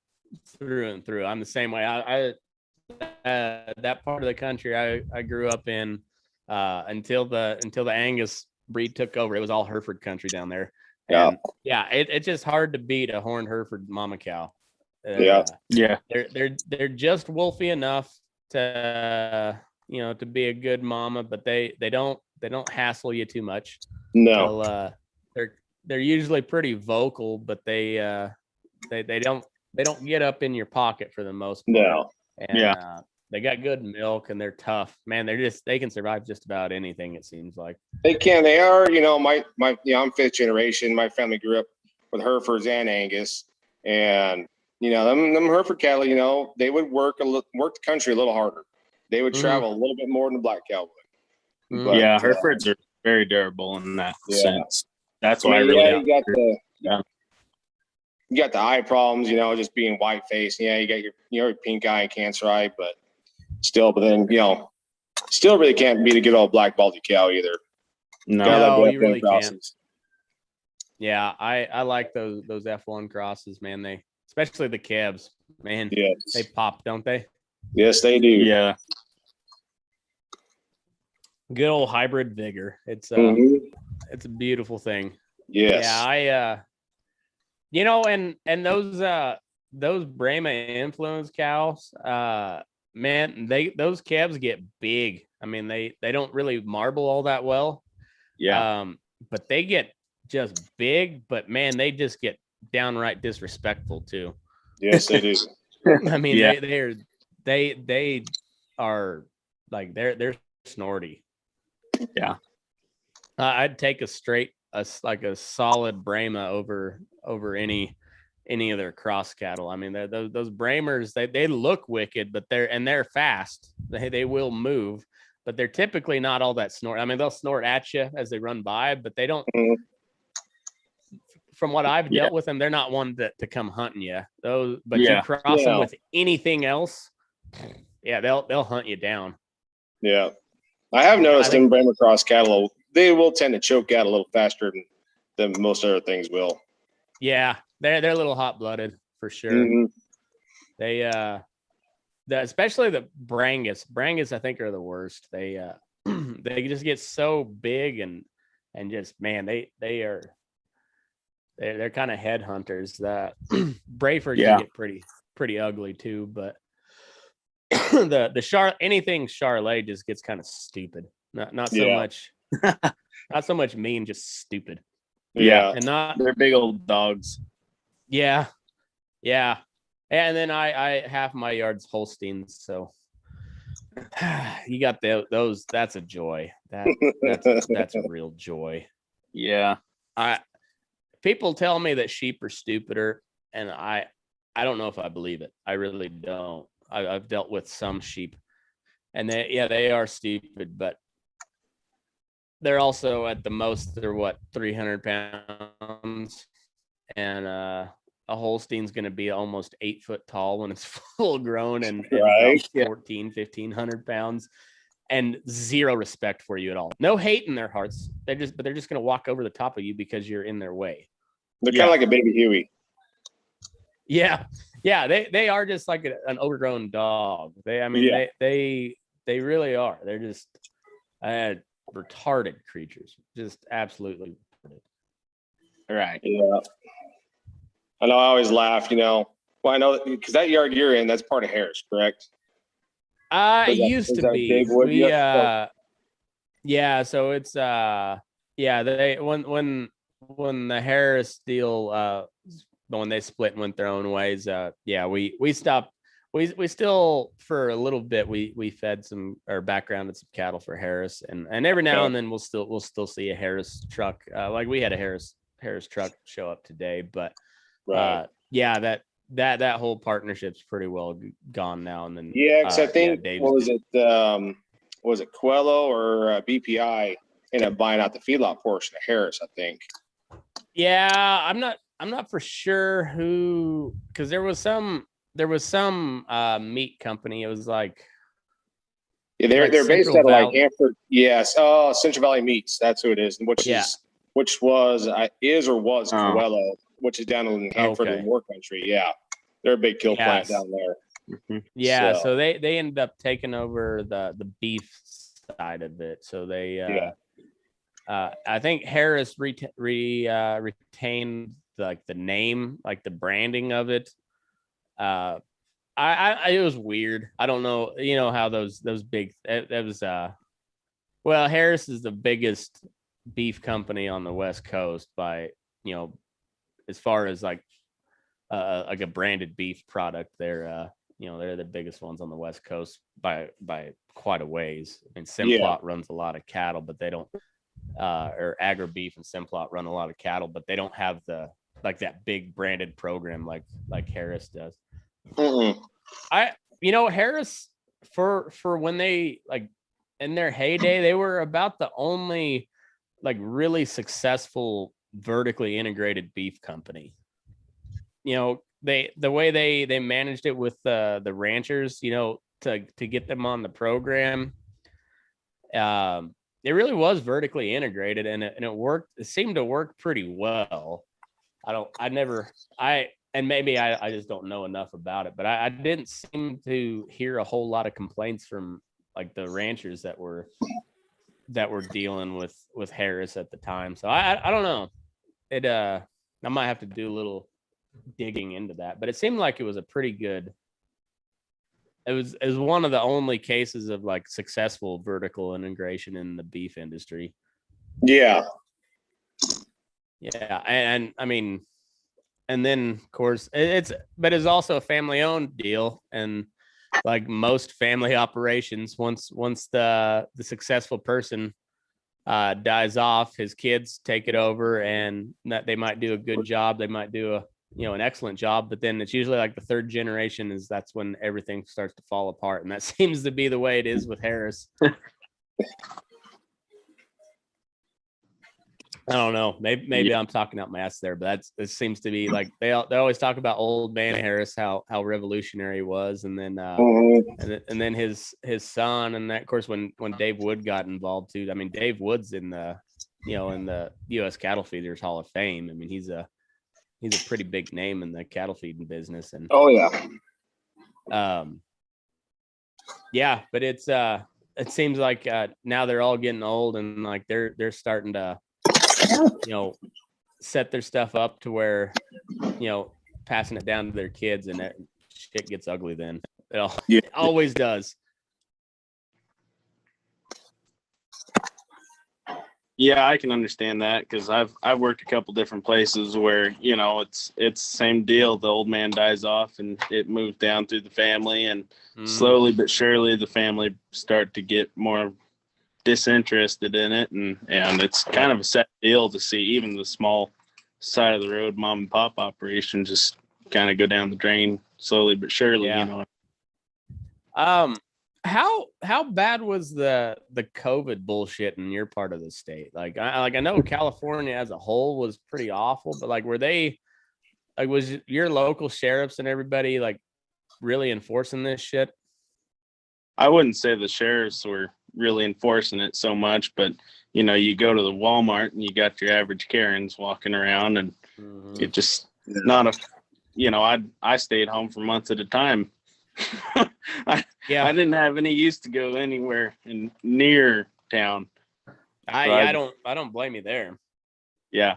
through and through. I'm the same way. I that part of the country I grew up in until the Angus breed took over. It was all Hereford country down there. And it's just hard to beat a horned Hereford mama cow. They're just wolfy enough to to be a good mama, but they don't hassle you too much. No. They're usually pretty vocal, but they don't get up in your pocket for the most part. No. And they got good milk, and they're tough. Man, they can survive just about anything, it seems like. They can. They are, I'm fifth generation. My family grew up with Herefords and Angus. And, them Hereford cattle, they would work the country a little harder. They would travel a little bit more than the black cow would. But, Herefords are very durable in that sense. That's why you got the eye problems, just being white face. Yeah, you got your pink eye and cancer eye, but still, but then, still really can't beat a good old black Baltic cow either. No, you really can't. Yeah, I like those F1 crosses, man. Especially the calves, man. Yes. They pop, don't they? Yes, they do. Yeah. Good old hybrid vigor. It's a beautiful thing. Yes. Yeah, and those Brahma influence cows, man, those calves get big. I mean, they don't really marble all that well. Yeah. But they get just big, but man, they just get downright disrespectful too. Yes, they do. I mean, Yeah. they are like they're snorty. Yeah. I'd take a solid Brahma over any of their cross cattle. I mean, those Brahmers, they look wicked, but they're fast. They will move, but they're typically not all that snort. I mean, they'll snort at you as they run by, but they don't. From what I've dealt with them, they're not one to come hunting you. You cross them with anything else, they'll hunt you down. Yeah, I have noticed in Brahma cross cattle, they will tend to choke out a little faster than most other things will. Yeah, they're a little hot blooded for sure. They especially the Brangus. Brangus, I think, are the worst. They just get so big and just, man, they're kind of headhunters. That Brayford can get pretty ugly too, but anything Charlet just gets kind of stupid. Not so much not so much mean, just stupid. Yeah. And they're big old dogs. Yeah. Yeah. And then I half my yard's Holsteins, so you got those. That's a joy. That's a real joy. Yeah. People tell me that sheep are stupider, and I don't know if I believe it. I really don't. I've dealt with some sheep, and they are stupid, but they're also at the most, they're 300 pounds, and a Holstein's going to be almost 8 foot tall when it's full grown and about 1,500 pounds, and zero respect for you at all. No hate in their hearts. They're just going to walk over the top of you because you're in their way. They're kind of like a baby Huey. Yeah. Yeah. They are just like an overgrown dog. They really are. They're just retarded creatures. Just absolutely retarded. Right. Yeah. I know I always laugh, Well, I know because that yard you're in, that's part of Harris, correct? It used to be. So it's they when the Harris deal when they split and went their own ways, we stopped. We still, for a little bit, we fed some or backgrounded some cattle for Harris, and every now and then we'll still see a Harris truck. Like we had a Harris truck show up today, but that whole partnership's pretty well gone now. And then because I think was it Quello or BPI ended up buying out the feedlot portion of Harris, I think. Yeah, I'm not for sure who, because there was some meat company. It was like they're based out of like Hanford. Yes, Central Valley Meats. That's who it is, which was Quello, which is down in Hanford and War Country. Yeah, they're a big kill plant down there. Mm-hmm. Yeah, so they ended up taking over the beef side of it. So they I think Harris retained like the name, like the branding of it. It was weird. I don't know, how those big, that was Harris is the biggest beef company on the West Coast by, as far as like a branded beef product. They're the biggest ones on the West Coast by quite a ways. And Simplot runs a lot of cattle, but they don't or Agri Beef and Simplot run a lot of cattle, but they don't have that big branded program like Harris does. Harris for when they in their heyday, they were about the only really successful vertically integrated beef company. The way they managed it with the ranchers, to get them on the program. It really was vertically integrated, and it worked. It seemed to work pretty well. And maybe I just don't know enough about it, but I didn't seem to hear a whole lot of complaints from like the ranchers that were dealing with Harris at the time. So I don't know. I might have to do a little digging into that, but it seemed like it was a pretty good. It was one of the only cases of like successful vertical integration in the beef industry. Yeah. Yeah, and I mean, and then of course it's also a family owned deal, and like most family operations, once the successful person dies off, his kids take it over, and that they might do a good job, they might do an excellent job, but then it's usually like the third generation that's when everything starts to fall apart, and that seems to be the way it is with Harris. I don't know. Maybe I'm talking out my ass there, but it seems to be like they always talk about old man Harris, how revolutionary he was, and then and then his son, and that of course when Dave Wood got involved too. I mean, Dave Wood's in the U.S. Cattle Feeders Hall of Fame. I mean, he's a pretty big name in the cattle feeding business, and yeah, but it seems like now they're all getting old, and like they're starting to set their stuff up to where, passing it down to their kids, and that shit gets ugly then. It always does. Yeah, I can understand that because I've worked a couple different places where it's the same deal. The old man dies off, and it moves down through the family, and slowly but surely the family start to get more disinterested in it, and it's kind of a sad deal to see even the small side of the road mom and pop operation just kind of go down the drain slowly but surely. How bad was the COVID bullshit in your part of the state? Like I know California as a whole was pretty awful, but like was your local sheriffs and everybody like really enforcing this shit? I wouldn't say the sheriffs were really enforcing it so much, but you go to the Walmart and you got your average Karens walking around, and it just not I stayed home for months at a time. I didn't have any use to go anywhere near town. I don't blame you there. Yeah,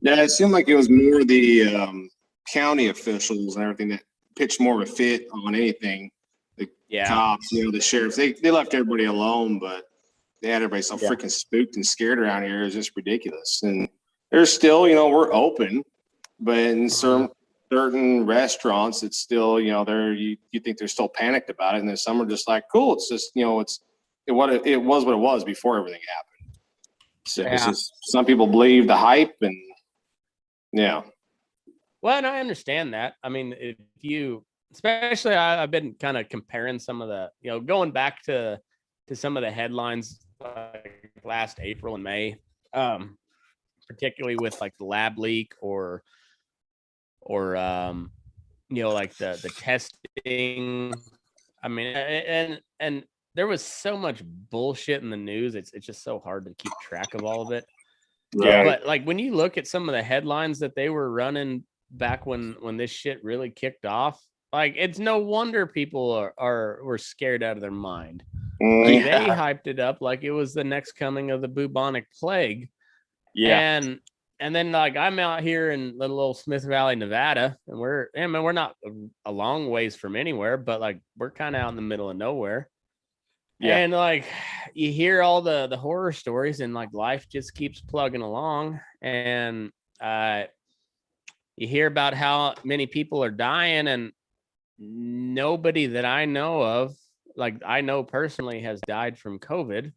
it seemed like it was more the county officials and everything that pitched more of a fit on anything. The cops, the sheriffs, they left everybody alone, but they had everybody so freaking spooked and scared around here. It was just ridiculous. And there's still, we're open, but in certain restaurants, it's still, you think they're still panicked about it, and then some are just like, cool, it's just, it was what it was before everything happened. So it's just, some people believe the hype, and well, and I understand that. I mean, if you, especially I've been kind of comparing some of the, going back to some of the headlines like last April and May, particularly with like the lab leak or like the testing. I mean, and there was so much bullshit in the news. It's just so hard to keep track of all of it. Yeah. But like when you look at some of the headlines that they were running back when this shit really kicked off, like it's no wonder people were scared out of their mind. Like, they hyped it up like it was the next coming of the bubonic plague. Yeah. And then like I'm out here in little old Smith Valley, Nevada, and we're not a long ways from anywhere, but like we're kind of out in the middle of nowhere. Yeah. And like you hear all the horror stories, and like life just keeps plugging along, and you hear about how many people are dying, and nobody that I know of, like I know personally, has died from COVID.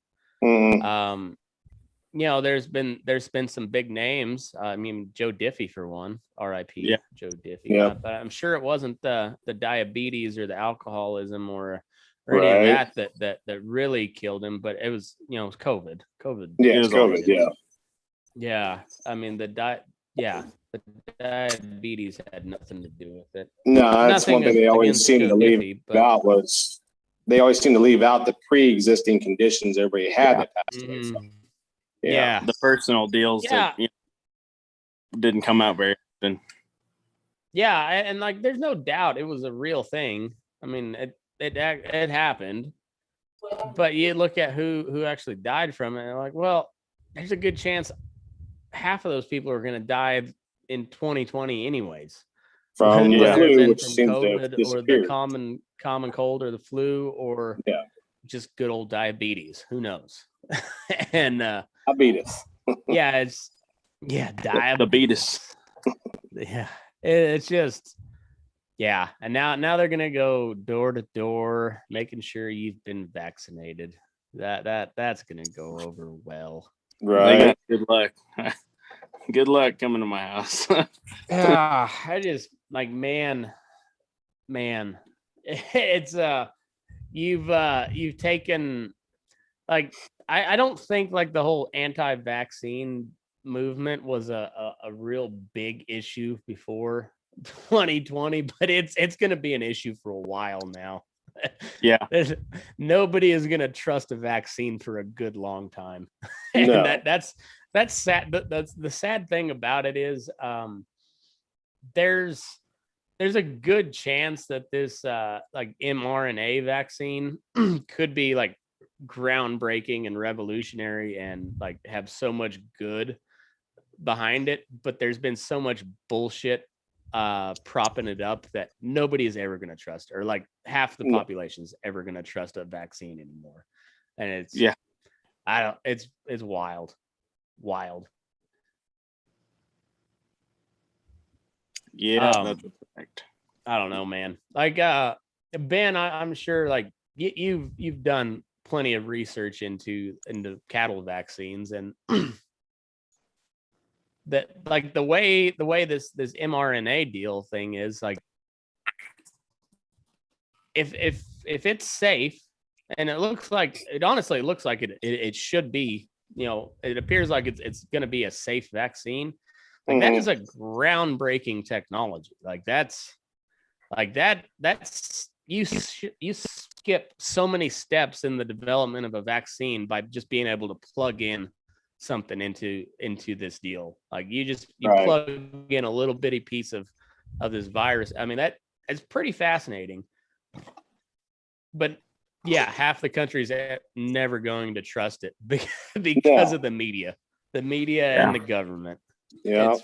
There's been some big names. I mean, Joe Diffie for one, R.I.P. Joe Diffie. Yeah. But I'm sure it wasn't the diabetes or the alcoholism or any of that really killed him. But it was it was COVID. COVID. Yeah, it was COVID. Yeah. Yeah. I mean the diet. Yeah. The diabetes had nothing to do with it. No, that's Nothing one thing they always against seem Joe to leave Diffie, but out was they always seem to leave out the pre-existing conditions everybody had that passed away from. Yeah. The personal deals that didn't come out very often. Yeah, and like there's no doubt it was a real thing. I mean, it happened. But you look at who actually died from it, and like, well, there's a good chance half of those people are going to die in 2020 anyways. From the flu, which from seems COVID, to have or the disappeared. common cold, or the flu, or just good old diabetes. Who knows? And diabetes. Diabetes. Yeah, it's just and now they're gonna go door to door, making sure you've been vaccinated. That's gonna go over well. Right. Good luck. Good luck coming to my house. I just like man, it's you've taken like I don't think like the whole anti-vaccine movement was a real big issue before 2020, but it's going to be an issue for a while now. Yeah. Nobody is going to trust a vaccine for a good long time. No. And that's sad. That's the sad thing about it is there's a good chance that this like mRNA vaccine could be like groundbreaking and revolutionary and like have so much good behind it, but there's been so much bullshit propping it up that nobody is ever going to trust, or like half the population is ever going to trust a vaccine anymore. And it's it's wild. Yeah, that's correct. I don't know, man. Like Ben, I'm sure like you've done plenty of research into cattle vaccines, and that like the way this mRNA deal thing is, like if it's safe, and it honestly looks like it should be, it appears like it's going to be a safe vaccine. Like that is a groundbreaking technology. Like that's you skip so many steps in the development of a vaccine by just being able to plug in something into this deal. Like you plug in a little bitty piece of this virus. I mean, that is pretty fascinating. But half the country's never going to trust it because of the media and the government. Yeah.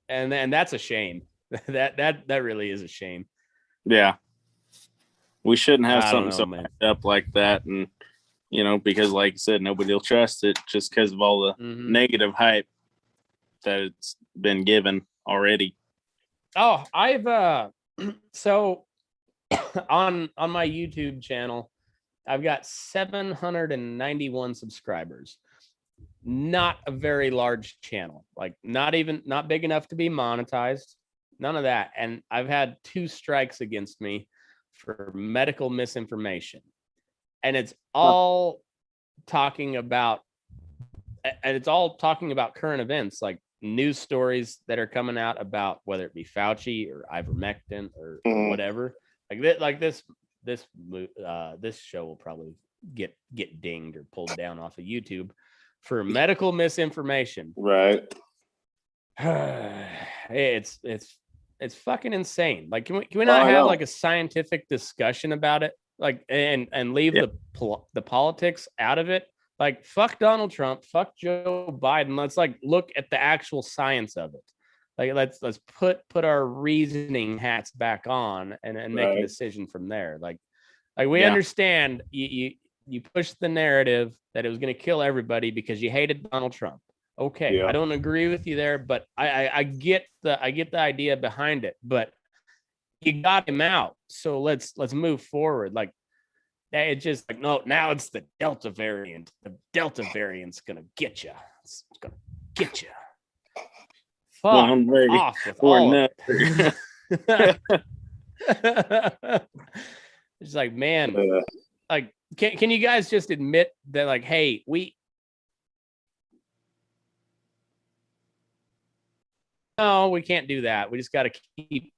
And that's a shame. That really is a shame. Yeah. We shouldn't have something up like that. And, because like I said, nobody will trust it just because of all the negative hype that it's been given already. Oh, I've so on my YouTube channel, I've got 791 subscribers. Not a very large channel, like not big enough to be monetized, none of that. And I've had 2 strikes against me for medical misinformation, and it's all talking about current events, like news stories that are coming out about whether it be Fauci or ivermectin or whatever. Like this show will probably get dinged or pulled down off of YouTube for medical misinformation. Right. It's fucking insane. Like, can we not have like a scientific discussion about it? Like, and leave the politics out of it. Like, fuck Donald Trump, fuck Joe Biden. Let's like look at the actual science of it. Like, let's put our reasoning hats back on and make a decision from there. Like we understand you pushed the narrative that it was going to kill everybody because you hated Donald Trump. Okay, I don't agree with you there, but I get the idea behind it. But you got him out, so let's move forward. Like, it's just like, no, now it's the Delta variant. The Delta variant's gonna get you. It's gonna get you. Fuck off with all of it. It's like, man, like, can you guys just admit that, like, hey, no, we can't do that. We just got to keep.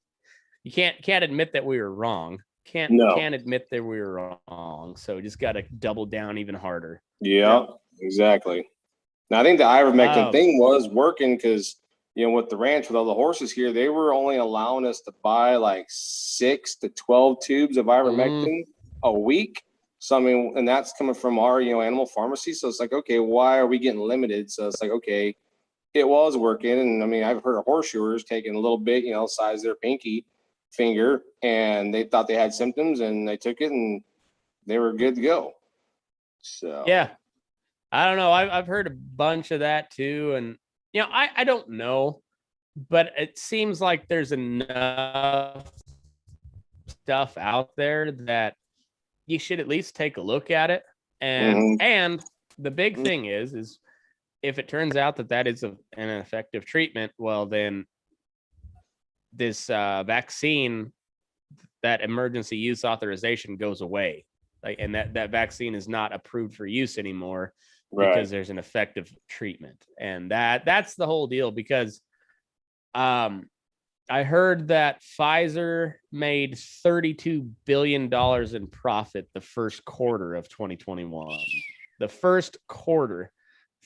You can't admit that we were wrong. Can't admit that we were wrong. So just got to double down even harder. Yeah, exactly. Now I think the ivermectin thing was working because, you know, with the ranch with all the horses here, they were only allowing us to buy like 6 to 12 tubes of ivermectin a week. So I mean, and that's coming from our, you know, animal pharmacy. So it's like, okay, why are we getting limited? So it's like, okay, it was working. And I mean, I've heard of horseshoers taking a little bit, you know, size their pinky finger, and they thought they had symptoms, and they took it, and they were good to go. So yeah, I don't know. I've heard a bunch of that too, and you know, I don't know, but it seems like there's enough stuff out there that you should at least take a look at it. And the big thing is if it turns out that is an effective treatment, well, then this vaccine, that emergency use authorization goes away. Like, and that vaccine is not approved for use anymore because there's an effective treatment. And that's the whole deal, because I heard that Pfizer made $32 billion in profit the first quarter of 2021. The first quarter,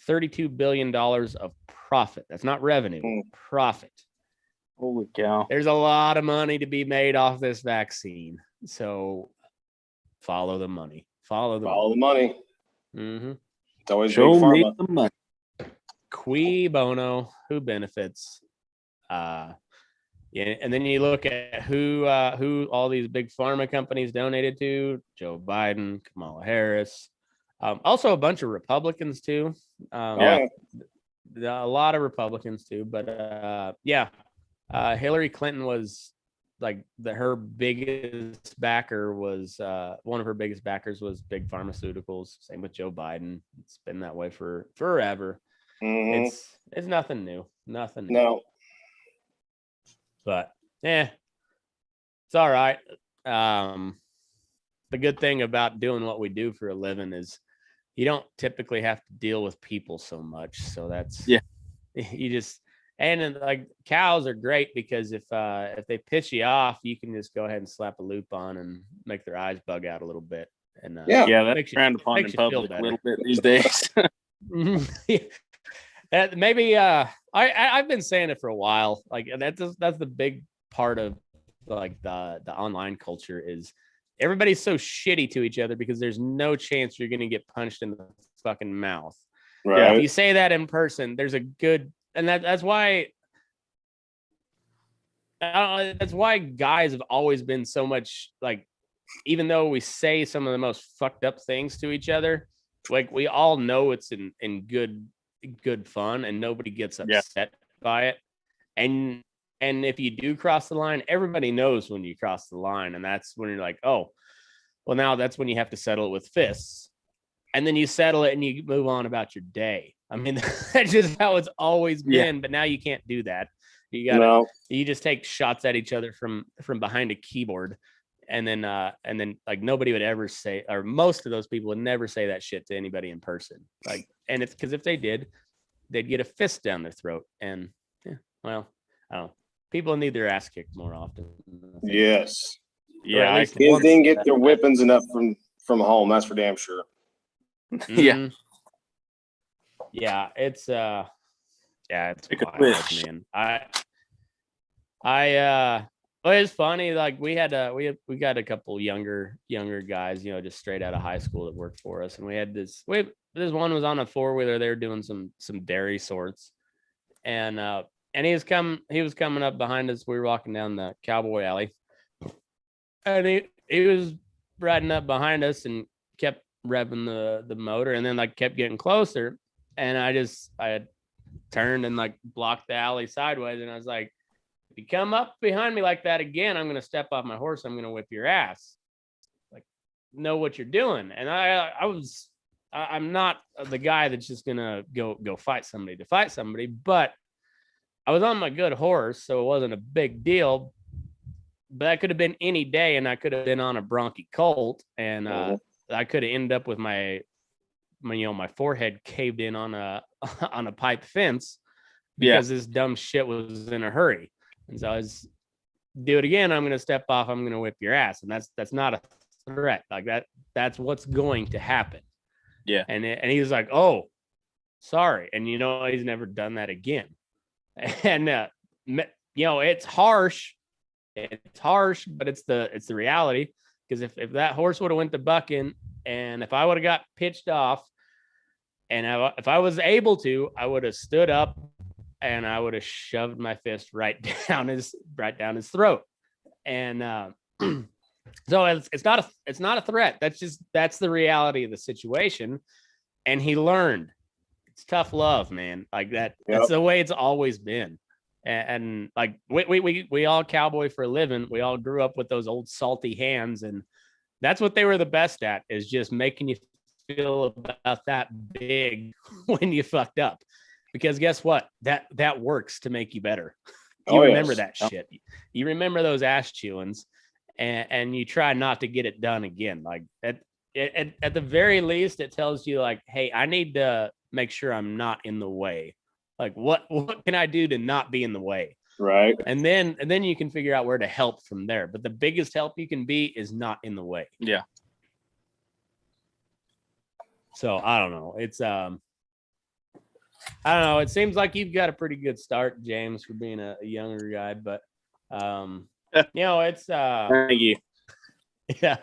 $32 billion of profit. That's not revenue, profit. Holy cow. There's a lot of money to be made off this vaccine. So follow the money. Follow the money. Mm-hmm. It's always big pharma. The money. Cui bono, who benefits? Yeah, and then you look at who all these big pharma companies donated to: Joe Biden, Kamala Harris, also a bunch of Republicans too. A lot of Republicans too. But Hillary Clinton was like her biggest backer was one of her biggest backers was big pharmaceuticals. Same with Joe Biden. It's been that way for forever. It's nothing new. Nothing new. No. But it's all right. The good thing about doing what we do for a living is you don't typically have to deal with people so much. So that's you just, and like cows are great because if they piss you off, you can just go ahead and slap a loop on and make their eyes bug out a little bit. And that's frowned upon in public a little bit these days. Maybe I've been saying it for a while. Like that's the big part of like the online culture is everybody's so shitty to each other because there's no chance you're gonna get punched in the fucking mouth. Right. If you say that in person, there's a good, and that's why guys have always been so much like, even though we say some of the most fucked up things to each other, like we all know it's in good fun and nobody gets upset by it. And if you do cross the line, everybody knows when you cross the line, and that's when you're like, oh, well, now that's when you have to settle it with fists, and then you settle it and you move on about your day. I mean, that's just how it's always been. But now you can't do that. You just take shots at each other from behind a keyboard, and then like nobody would ever say, or most of those people would never say that shit to anybody in person. Like, and it's because if they did, they'd get a fist down their throat. And well, I don't know. People need their ass kicked more often. Yes. Yeah. Kids didn't get their whippings enough from home. That's for damn sure. Yeah. Yeah. It's it's wild, man. Well, it's funny. Like we got a couple younger guys, you know, just straight out of high school that worked for us, and we had this one was on a 4-wheeler. They were doing some dairy sorts, and he was coming up behind us. We were walking down the Cowboy Alley, and he was riding up behind us and kept revving the motor, and then like kept getting closer, and I had turned and like blocked the alley sideways, and I was like, if you come up behind me like that again, I'm gonna step off my horse. I'm gonna whip your ass. Like, know what you're doing. And I'm not the guy that's just gonna go fight somebody to fight somebody, but I was on my good horse, so it wasn't a big deal. But that could have been any day, and I could have been on a bronchi colt, and I could have ended up with my forehead caved in on a pipe fence, because this dumb shit was in a hurry. And so I was, do it again, I'm going to step off, I'm going to whip your ass. And that's not a threat. Like that's what's going to happen. Yeah. And he was like, oh, sorry. And he's never done that again. And it's harsh. It's harsh, but it's the reality. Because if that horse would have went to bucking, and if I would have got pitched off, and if I was able to, I would have stood up and I would have shoved my fist right down his throat. And so it's not a threat. That's the reality of the situation. And he learned. It's tough love, man. Like that. Yep. That's the way it's always been. And like we all cowboy for a living. We all grew up with those old salty hands, and that's what they were the best at, is just making you feel about that big when you fucked up. Because guess what? That works to make you better. You remember that shit. You remember those ass chewings, and you try not to get it done again. Like at the very least, it tells you like, hey, I need to make sure I'm not in the way. Like what can I do to not be in the way? Right. And then you can figure out where to help from there. But the biggest help you can be is not in the way. Yeah. So I don't know. It's I don't know. It seems like you've got a pretty good start, James, for being a younger guy, but it's thank you. Yeah.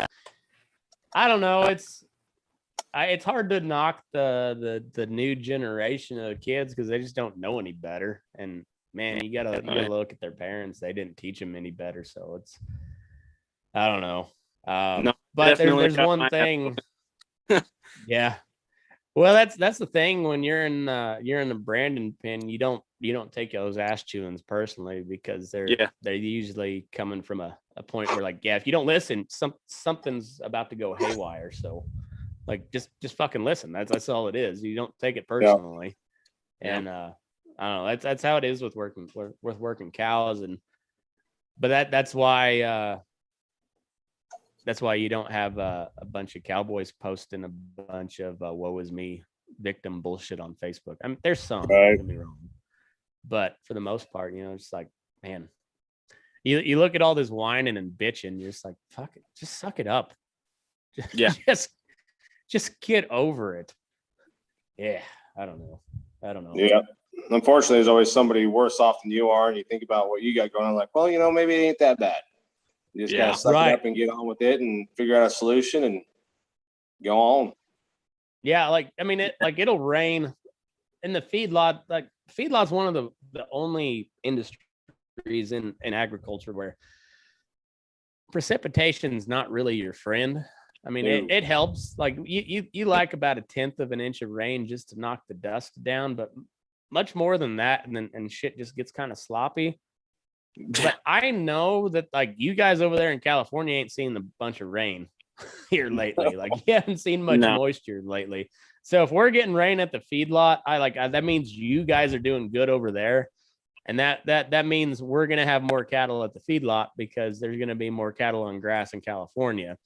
I don't know. It's hard to knock the new generation of kids because they just don't know any better. And man, you gotta look at their parents. They didn't teach them any better. So it's, I don't know. No, but there's one thing. Yeah. Well, that's the thing when you're in the Brandon pen, you don't take those ass chewings personally because they're usually coming from a point where like, yeah, if you don't listen, something's about to go haywire. So like just fucking listen. That's all it is. You don't take it personally. Yeah. And I don't know. That's how it is with working cows. But that's why you don't have a bunch of cowboys posting a bunch of woe is me victim bullshit on Facebook. I mean, there's some, don't get me wrong, but for the most part, it's like, man, you look at all this whining and bitching, you're just like, fuck it, just suck it up. Just get over it. Yeah, I don't know. Yeah. Unfortunately, there's always somebody worse off than you are, and you think about what you got going on, like, well, maybe it ain't that bad. You just gotta suck it up and get on with it and figure out a solution and go on. Yeah, like I mean, it'll rain in the feedlot. Like feedlot's one of the only industries in agriculture where precipitation's not really your friend. I mean, it helps. Like you like about 1/10 of an inch of rain just to knock the dust down, but much more than that, and shit just gets kind of sloppy. But I know that like you guys over there in California ain't seen a bunch of rain here lately. Like you haven't seen much moisture lately. So if we're getting rain at the feedlot, that means you guys are doing good over there. And that means we're going to have more cattle at the feedlot because there's going to be more cattle on grass in California.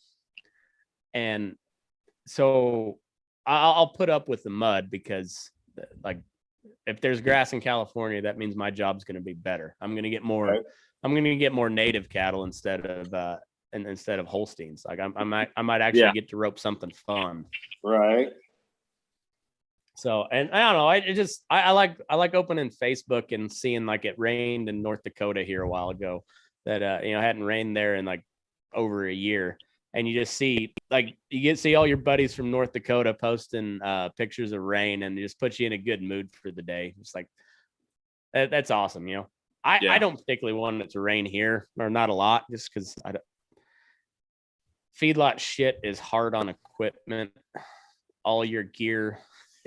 And so I'll put up with the mud because like if there's grass in California, that means my job's going to be better. I'm going to get more. Right. I'm going to get more native cattle instead of Holsteins. Like I might actually get to rope something fun. Right. So, and I don't know. I like opening Facebook and seeing like it rained in North Dakota here a while ago that hadn't rained there in like over a year. And you just see see all your buddies from North Dakota posting pictures of rain, and it just puts you in a good mood for the day. It's like that's awesome, I don't particularly want it to rain here, or not a lot, just because feedlot shit is hard on equipment. All your gear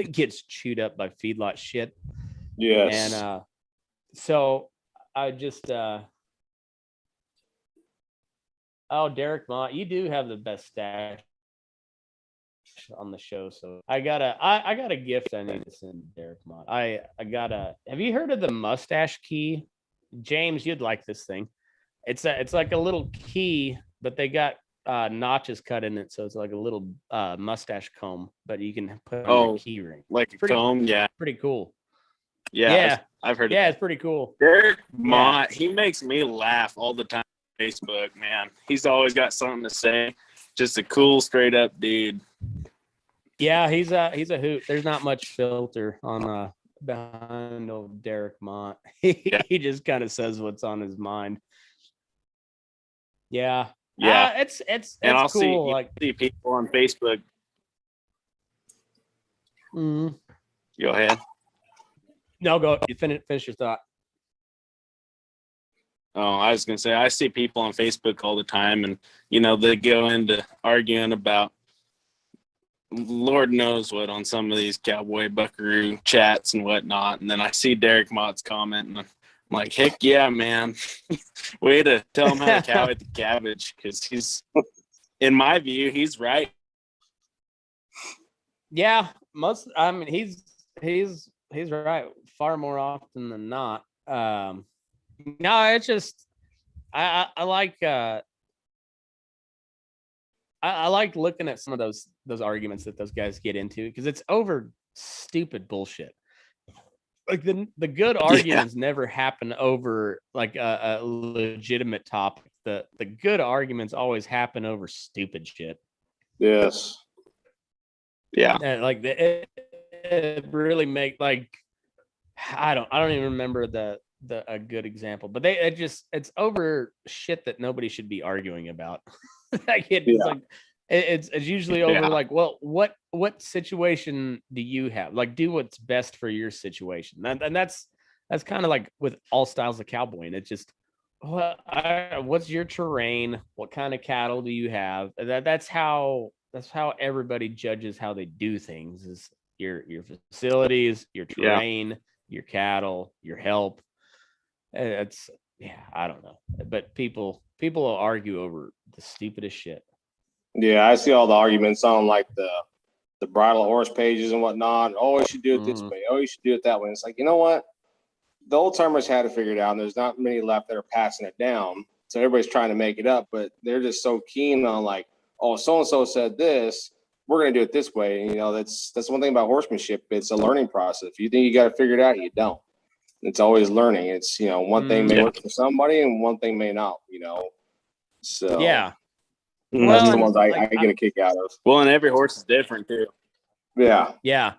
gets chewed up by feedlot shit. Yes. And so I just Derek Mott, you do have the best stash on the show. So I got a gift I need to send Derek Mott. Have you heard of the mustache key? James, you'd like this thing. It's like a little key, but they got notches cut in it, so it's like a little mustache comb, but you can put on your key ring. Like a comb, yeah. Pretty cool. Yeah. I've heard. Yeah, it's pretty cool. Derek Mott, he makes me laugh all the time on Facebook, man. He's always got something to say. Just a cool, straight up dude. Yeah, he's a hoot. There's not much filter on behind old Derek Mott. He just kind of says what's on his mind. Yeah. Yeah. It's and I'll cool. See people on Facebook. Mm-hmm. Go ahead. No, go. You finish your thought. Oh, I was gonna say I see people on Facebook all the time, and they go into arguing about Lord knows what on some of these cowboy buckaroo chats and whatnot, and then I see Derek Mott's comment, and I'm like, heck yeah, man! Way to tell him how to cow at the cabbage, because he's, in my view, he's right. Yeah, he's right far more often than not. No, it's just I like I like looking at some of those arguments that those guys get into, because it's over stupid bullshit. Like the good arguments never happen over like a legitimate topic. The good arguments always happen over stupid shit. Yes. Yeah. And like it really make like I don't even remember a good example, but it's over shit that nobody should be arguing about. Like it's usually over like, well, what situation do you have? Like, do what's best for your situation. And that's kind of like with all styles of cowboying. It's just, what's your terrain? What kind of cattle do you have? That's how everybody judges how they do things, is your facilities, your terrain, your cattle, your help. It's I don't know, but people will argue over the stupidest shit. Yeah, I see all the arguments on like the bridle horse pages and whatnot. Oh, you should do it this way. Oh, you should do it that way. And it's like, you know what? The old timers had it figured out, and there's not many left that are passing it down. So everybody's trying to make it up, but they're just so keen on like, oh, so and so said this, we're gonna do it this way. And, that's one thing about horsemanship. It's a learning process. If you think you got to figure it out, you don't. It's always learning. It's one thing may work for somebody and one thing may not. So yeah. That's the ones I get a kick out of. Well, and every horse is different too. Yeah. Yeah.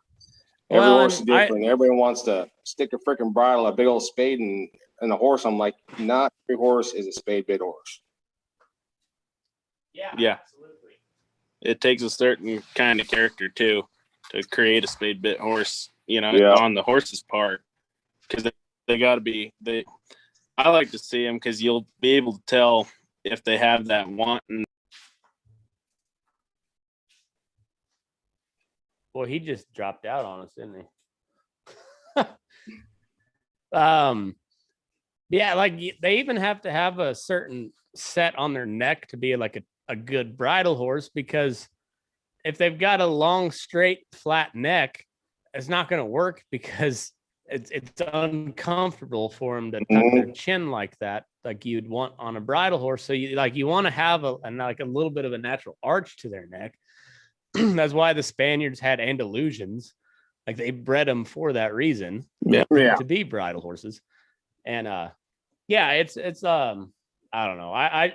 Every horse is different. Everybody wants to stick a freaking bridle, a big old spade in a horse. I'm like, not every horse is a spade bit horse. Yeah. Absolutely. It takes a certain kind of character too to create a spade bit horse, on the horse's part. Because they got to be. I like to see them because you'll be able to tell if they have that want. Well, he just dropped out on us, didn't he? Yeah, like they even have to have a certain set on their neck to be like a good bridle horse, because if they've got a long, straight, flat neck, it's not going to work, because it's uncomfortable for them to tuck their chin like that, like you'd want on a bridle horse. So you want to have a little bit of a natural arch to their neck. That's why the Spaniards had Andalusians. Like they bred them for that reason, to be bridle horses. And it's I don't know.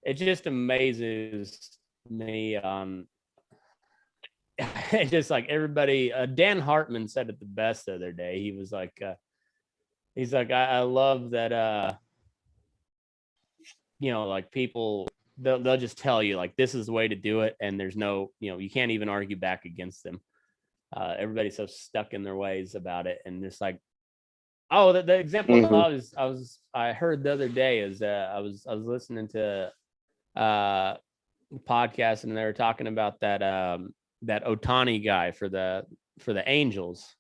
It just amazes me on. It's just like everybody. Dan Hartman said it the best the other day. He was like, I love that. Like people, they'll just tell you like this is the way to do it, and there's no, you can't even argue back against them. Everybody's so stuck in their ways about it, and just like, oh, the example I heard the other day is I was listening to podcast, and they were talking about that Otani guy for the Angels,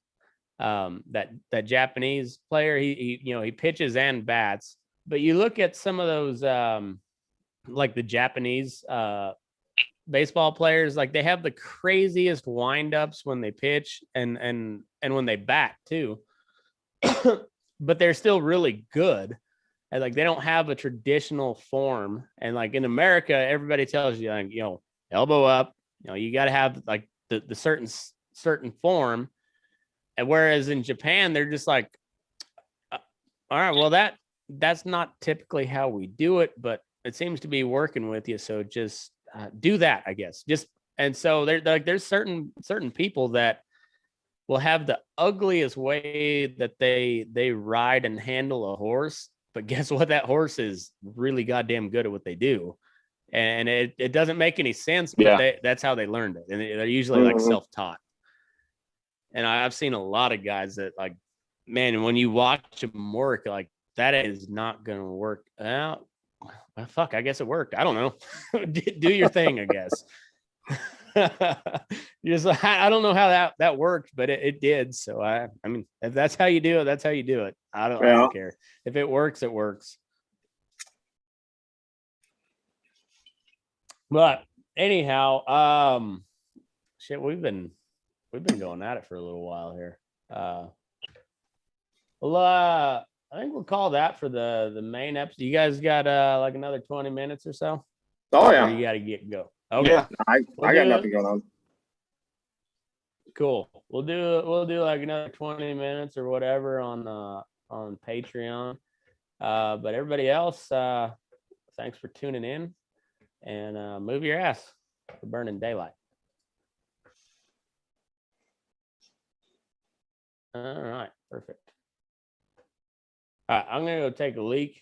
that Japanese player. He pitches and bats, but you look at some of those like the Japanese baseball players, like they have the craziest windups when they pitch and when they bat too. But they're still really good. And like they don't have a traditional form. And like in America, everybody tells you like, elbow up, you got to have like the certain form. And whereas in Japan, they're just like, all right, well, that's not typically how we do it, but it seems to be working with you. So just do that, I guess. And so there's certain people that will have the ugliest way that they ride and handle a horse. But guess what? That horse is really goddamn good at what they do. And it doesn't make any sense, but that's how they learned it. And they're usually like self-taught. And I've seen a lot of guys that like, man, when you watch them work, like that is not going to work out. Well, fuck, I guess it worked. I don't know. Do your thing, I guess. Just I don't know how that worked, but it did. So I mean, if that's how you do it, that's how you do it. I don't care. If it works, it works. But anyhow, shit, we've been going at it for a little while here. I think we'll call that for the main episode. You guys got like another 20 minutes or so? Oh yeah. Or you got to go. Okay. Yeah, I got nothing going on. Cool. We'll do like another 20 minutes or whatever on Patreon. But everybody else, thanks for tuning in, and move your ass for burning daylight. All right, perfect. All right, I'm gonna go take a leak.